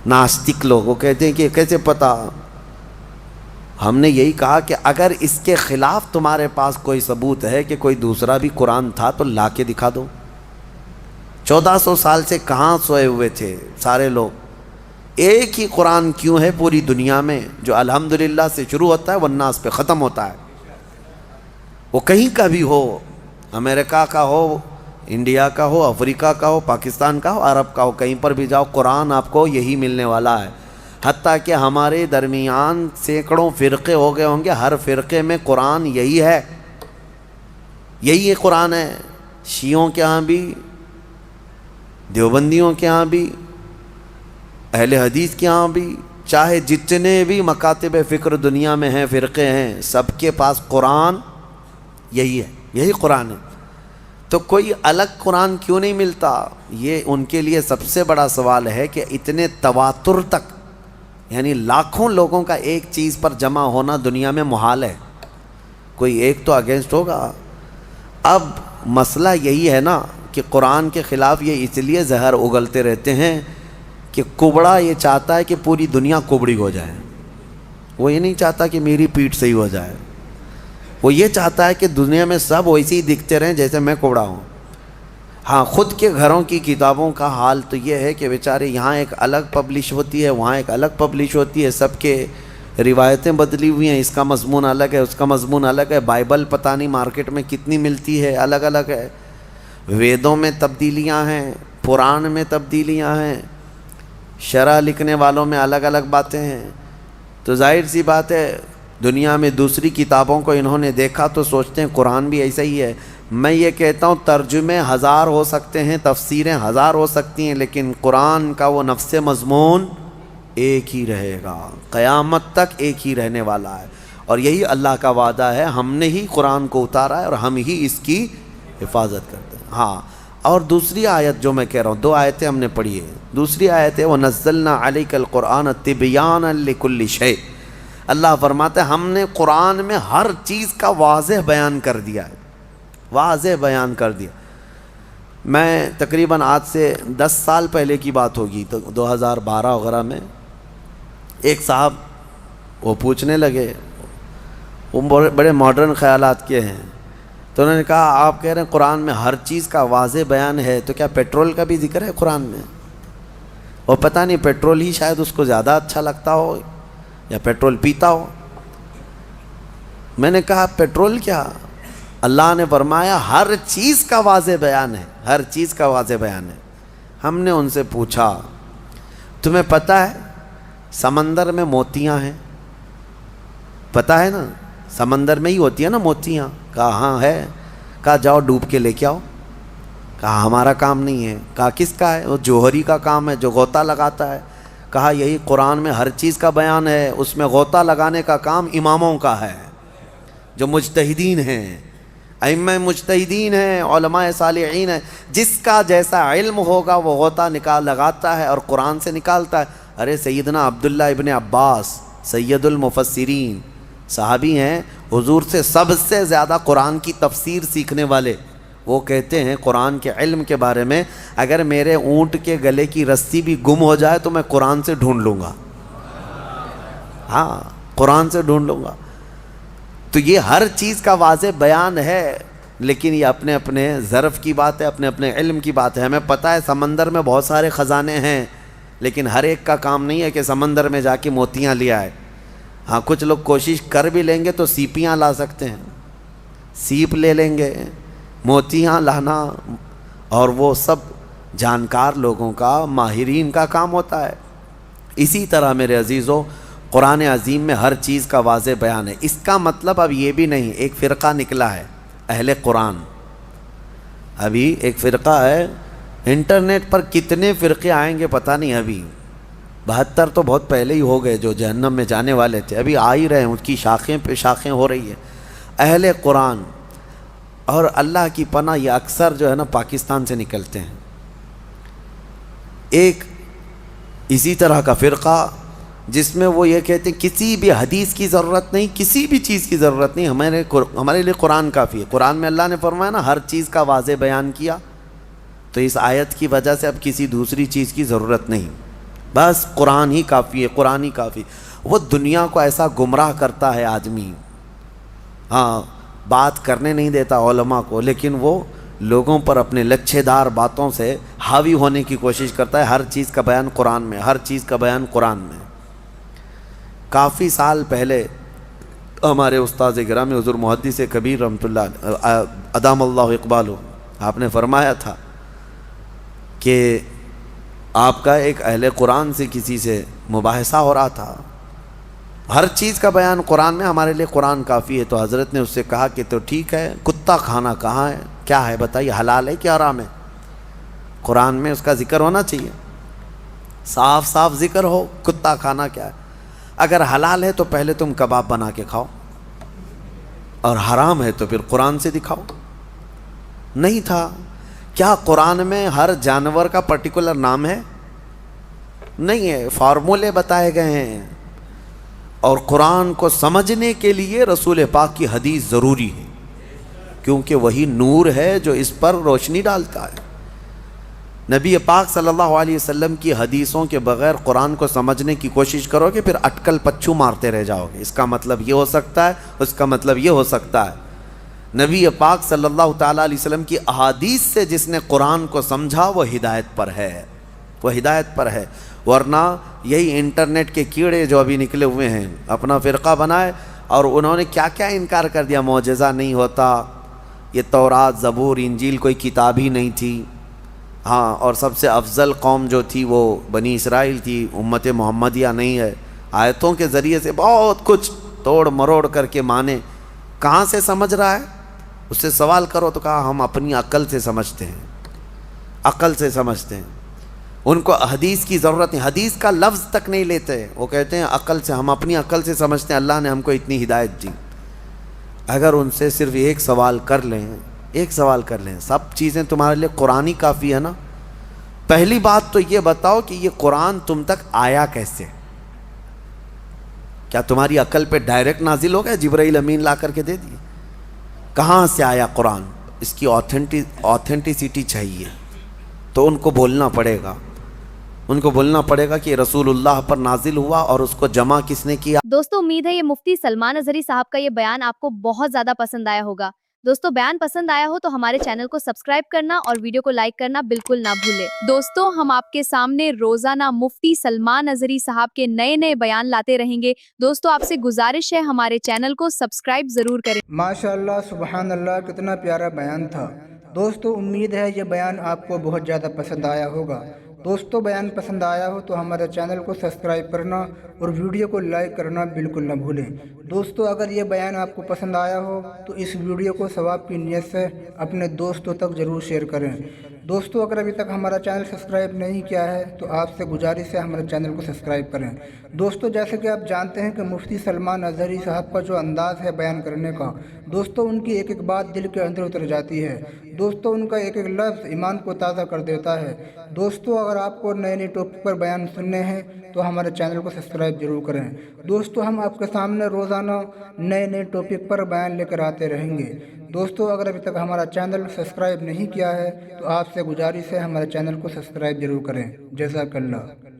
ناستک لوگ، وہ کہتے ہیں کہ کیسے پتہ۔ ہم نے یہی کہا کہ اگر اس کے خلاف تمہارے پاس کوئی ثبوت ہے کہ کوئی دوسرا بھی قرآن تھا تو لا کے دکھا دو۔ 1400 سال سے کہاں سوئے ہوئے تھے سارے لوگ؟ ایک ہی قرآن کیوں ہے پوری دنیا میں جو الحمدللہ سے شروع ہوتا ہے والناس پہ ختم ہوتا ہے؟ وہ کہیں کا بھی ہو، امریکہ کا ہو، انڈیا کا ہو، افریقہ کا ہو، پاکستان کا ہو، عرب کا ہو، کہیں پر بھی جاؤ قرآن آپ کو یہی ملنے والا ہے۔ حتیٰ کہ ہمارے درمیان سینکڑوں فرقے ہو گئے ہوں گے، ہر فرقے میں قرآن یہی ہے، یہی قرآن ہے۔ شیعوں کے ہاں بھی، دیوبندیوں کے ہاں بھی، اہل حدیث کے ہاں بھی، چاہے جتنے بھی مکاتب فکر دنیا میں ہیں، فرقے ہیں، سب کے پاس قرآن یہی ہے، یہی قرآن ہے۔ تو کوئی الگ قرآن کیوں نہیں ملتا؟ یہ ان کے لیے سب سے بڑا سوال ہے کہ اتنے تواتر تک، یعنی لاکھوں لوگوں کا ایک چیز پر جمع ہونا دنیا میں محال ہے، کوئی ایک تو اگینسٹ ہوگا۔ اب مسئلہ یہی ہے نا کہ قرآن کے خلاف یہ اس لیے زہر اگلتے رہتے ہیں کہ کبڑا یہ چاہتا ہے کہ پوری دنیا کبڑی ہو جائے، وہ یہ نہیں چاہتا کہ میری پیٹھ صحیح ہو جائے، وہ یہ چاہتا ہے کہ دنیا میں سب ویسے ہی دکھتے رہیں جیسے میں کبڑا ہوں۔ ہاں، خود کے گھروں کی کتابوں کا حال تو یہ ہے کہ بیچارے یہاں ایک الگ پبلش ہوتی ہے، وہاں ایک الگ پبلش ہوتی ہے، سب کے روایتیں بدلی ہوئی ہیں، اس کا مضمون الگ ہے، اس کا مضمون الگ ہے، بائبل پتہ نہیں مارکیٹ میں کتنی ملتی ہے، الگ الگ ہے، ویدوں میں تبدیلیاں ہیں، پران میں تبدیلیاں ہیں، شرح لکھنے والوں میں الگ الگ باتیں ہیں۔ تو ظاہر سی بات ہے دنیا میں دوسری کتابوں کو انہوں نے دیکھا تو سوچتے ہیں قرآن بھی ایسا ہی ہے۔ میں یہ کہتا ہوں ترجمے ہزار ہو سکتے ہیں، تفسیریں ہزار ہو سکتی ہیں، لیکن قرآن کا وہ نفس مضمون ایک ہی رہے گا، قیامت تک ایک ہی رہنے والا ہے، اور یہی اللہ کا وعدہ ہے۔ ہم نے ہی قرآن کو اتارا ہے اور ہم ہی اس کی حفاظت کرتے ہیں۔ ہاں، اور دوسری آیت جو میں کہہ رہا ہوں، دو آیتیں ہم نے پڑھی ہیں۔ دوسری آیت ہے وَنَزَّلْنَا عَلَيْكَ الْقُرْآنَ تِبْيَانًا لِكُلِّ شَيْءٍ۔ اللہ فرماتے ہیں ہم نے قرآن میں ہر چیز کا واضح بیان کر دیا ہے، واضح بیان کر دیا۔ میں تقریباً آج سے 10 سال پہلے کی بات ہوگی، تو 2012 وغیرہ میں ایک صاحب وہ پوچھنے لگے، وہ بڑے ماڈرن خیالات کے ہیں، تو انہوں نے کہا آپ کہہ رہے ہیں قرآن میں ہر چیز کا واضح بیان ہے، تو کیا پیٹرول کا بھی ذکر ہے قرآن میں؟ اور پتہ نہیں پیٹرول ہی شاید اس کو زیادہ اچھا لگتا ہو یا پیٹرول پیتا ہو۔ میں نے کہا پیٹرول کیا، اللہ نے فرمایا ہر چیز کا واضح بیان ہے، ہر چیز کا واضح بیان ہے۔ ہم نے ان سے پوچھا تمہیں پتہ ہے سمندر میں موتیاں ہیں؟ پتہ ہے نا، سمندر میں ہی ہوتی ہے نا موتیاں۔ کہا ہاں ہے۔ کہا جاؤ ڈوب کے لے کے آؤ۔ کہا ہمارا کام نہیں ہے۔ کہا کس کا ہے؟ وہ جوہری کا کام ہے جو غوطہ لگاتا ہے۔ کہا یہی قرآن میں ہر چیز کا بیان ہے، اس میں غوطہ لگانے کا کام اماموں کا ہے جو مجتہدین ہیں، ائمہ مجتہدین ہیں، علماء صالحین ہیں، جس کا جیسا علم ہوگا وہ غوطہ لگاتا ہے اور قرآن سے نکالتا ہے۔ ارے سیدنا عبداللہ ابن عباس سید المفسرین صحابی ہیں، حضور سے سب سے زیادہ قرآن کی تفسیر سیکھنے والے، وہ کہتے ہیں قرآن کے علم کے بارے میں اگر میرے اونٹ کے گلے کی رسی بھی گم ہو جائے تو میں قرآن سے ڈھونڈ لوں گا، ہاں قرآن سے ڈھونڈ لوں گا۔ تو یہ ہر چیز کا واضح بیان ہے، لیکن یہ اپنے اپنے ظرف کی بات ہے، اپنے اپنے علم کی بات ہے۔ ہمیں پتہ ہے سمندر میں بہت سارے خزانے ہیں، لیکن ہر ایک کا کام نہیں ہے کہ سمندر میں جا کے موتیاں لے آئے۔ ہاں کچھ لوگ کوشش کر بھی لیں گے تو سیپیاں لا سکتے ہیں، سیپ لے لیں گے، موتیاں لانا اور وہ سب جانکار لوگوں کا، ماہرین کا کام ہوتا ہے۔ اسی طرح میرے عزیزو قرآن عظیم میں ہر چیز کا واضح بیان ہے۔ اس کا مطلب اب یہ بھی نہیں ایک فرقہ نکلا ہے اہل قرآن، ابھی ایک فرقہ ہے، انٹرنیٹ پر کتنے فرقے آئیں گے پتہ نہیں، ابھی 72 تو بہت پہلے ہی ہو گئے جو جہنم میں جانے والے تھے، ابھی آ ہی رہے ہیں، ان کی شاخیں پہ شاخیں ہو رہی ہے۔ اہل قرآن اور اللہ کی پناہ یہ اکثر جو ہے نا پاکستان سے نکلتے ہیں۔ ایک اسی طرح کا فرقہ جس میں وہ یہ کہتے ہیں کسی بھی حدیث کی ضرورت نہیں، کسی بھی چیز کی ضرورت نہیں، ہمارے لیے قرآن کافی ہے۔ قرآن میں اللہ نے فرمایا نا ہر چیز کا واضح بیان کیا، تو اس آیت کی وجہ سے اب کسی دوسری چیز کی ضرورت نہیں، بس قرآن ہی کافی ہے، قرآن ہی کافی۔ وہ دنیا کو ایسا گمراہ کرتا ہے آدمی، ہاں بات کرنے نہیں دیتا علماء کو، لیکن وہ لوگوں پر اپنے لچھے دار باتوں سے حاوی ہونے کی کوشش کرتا ہے۔ ہر چیز کا بیان قرآن میں، ہر چیز کا بیان قرآن میں۔ کافی سال پہلے ہمارے استاد گرامی حضور محدث کبیر رحمۃ اللہ ادام اللہ اقبالہ، آپ نے فرمایا تھا کہ آپ کا ایک اہل قرآن سے کسی سے مباحثہ ہو رہا تھا، ہر چیز کا بیان قرآن میں، ہمارے لیے قرآن کافی ہے۔ تو حضرت نے اس سے کہا کہ تو ٹھیک ہے، کتا کھانا کہاں ہے، کیا ہے بتائیے، حلال ہے کیا حرام ہے؟ قرآن میں اس کا ذکر ہونا چاہیے، صاف صاف ذکر ہو کتا کھانا کیا ہے۔ اگر حلال ہے تو پہلے تم کباب بنا کے کھاؤ، اور حرام ہے تو پھر قرآن سے دکھاؤ۔ نہیں تھا۔ کیا قرآن میں ہر جانور کا پرٹیکولر نام ہے؟ نہیں ہے، فارمولے بتائے گئے ہیں. اور قرآن کو سمجھنے کے لیے رسول پاک کی حدیث ضروری ہے، کیونکہ وہی نور ہے جو اس پر روشنی ڈالتا ہے. نبی پاک صلی اللہ علیہ وسلم کی حدیثوں کے بغیر قرآن کو سمجھنے کی کوشش کرو گے پھر اٹکل پچھو مارتے رہ جاؤ گے. اس کا مطلب یہ ہو سکتا ہے، اس کا مطلب یہ ہو سکتا ہے. نبی پاک صلی اللہ تعالیٰ علیہ وسلم کی احادیث سے جس نے قرآن کو سمجھا وہ ہدایت پر ہے، وہ ہدایت پر ہے. ورنہ یہی انٹرنیٹ کے کیڑے جو ابھی نکلے ہوئے ہیں اپنا فرقہ بنائے، اور انہوں نے کیا کیا انکار کر دیا. معجزہ نہیں ہوتا، یہ تورات زبور انجیل کوئی کتاب ہی نہیں تھی. ہاں، اور سب سے افضل قوم جو تھی وہ بنی اسرائیل تھی، امت محمدیہ نہیں ہے. آیتوں کے ذریعے سے بہت کچھ توڑ مروڑ کر کے مانے. کہاں سے سمجھ رہا ہے؟ اس سے سوال کرو تو کہا ہم اپنی عقل سے سمجھتے ہیں، عقل سے سمجھتے ہیں. ان کو حدیث کی ضرورت نہیں، حدیث کا لفظ تک نہیں لیتے. وہ کہتے ہیں عقل سے، ہم اپنی عقل سے سمجھتے ہیں، اللہ نے ہم کو اتنی ہدایت دی. اگر ان سے صرف ایک سوال کر لیں، ایک سوال کر لیں، سب چیزیں تمہارے لیے قرآن ہی کافی ہے نا. پہلی بات تو یہ بتاؤ کہ یہ قرآن تم تک آیا کیسے؟ کیا تمہاری عقل پہ ڈائریکٹ نازل ہو گیا، جبرائیل امین لا کر کے دے دیے؟ کہاں سے آیا قرآن؟ اس کی آتھینٹیسٹی چاہیے. تو ان کو بولنا پڑے گا، ان کو بولنا پڑے گا کہ رسول اللہ پر نازل ہوا اور اس کو جمع کس نے کیا. دوستو امید ہے یہ مفتی سلمان اظہری صاحب کا یہ بیان آپ کو بہت زیادہ پسند آیا ہوگا. دوستو بیان پسند آیا ہو تو ہمارے چینل کو سبسکرائب کرنا اور ویڈیو کو لائک کرنا بالکل نہ بھولے. دوستو ہم آپ کے سامنے روزانہ مفتی سلمان اظہری صاحب کے نئے نئے بیان لاتے رہیں گے. دوستو آپ سے گزارش ہے ہمارے چینل کو سبسکرائب ضرور کریں. ماشاءاللہ سبحان اللہ، کتنا پیارا بیان تھا. دوستو امید ہے یہ بیان آپ کو بہت زیادہ پسند آیا ہوگا. دوستو بیان پسند آیا ہو تو ہمارے چینل کو سبسکرائب کرنا اور ویڈیو کو لائک کرنا بالکل نہ بھولیں. دوستو اگر یہ بیان آپ کو پسند آیا ہو تو اس ویڈیو کو ثواب کی نیت سے اپنے دوستوں تک ضرور شیئر کریں. دوستو اگر ابھی تک ہمارا چینل سبسکرائب نہیں کیا ہے تو آپ سے گزارش ہے ہمارے چینل کو سبسکرائب کریں. دوستو جیسے کہ آپ جانتے ہیں کہ مفتی سلمان اظہری صاحب کا جو انداز ہے بیان کرنے کا، دوستو ان کی ایک ایک بات دل کے اندر اتر جاتی ہے. دوستو ان کا ایک ایک لفظ ایمان کو تازہ کر دیتا ہے. دوستو اگر آپ کو نئے نئے ٹاپک پر بیان سننے ہیں تو ہمارے چینل کو سبسکرائب ضرور کریں. دوستو ہم آپ کے سامنے روزانہ نئے نئے ٹاپک پر بیان لے کر آتے رہیں گے. دوستو اگر ابھی تک ہمارا چینل سبسکرائب نہیں کیا ہے تو آپ سے گزارش ہے ہمارے چینل کو سبسکرائب ضرور کریں. جزاک اللہ.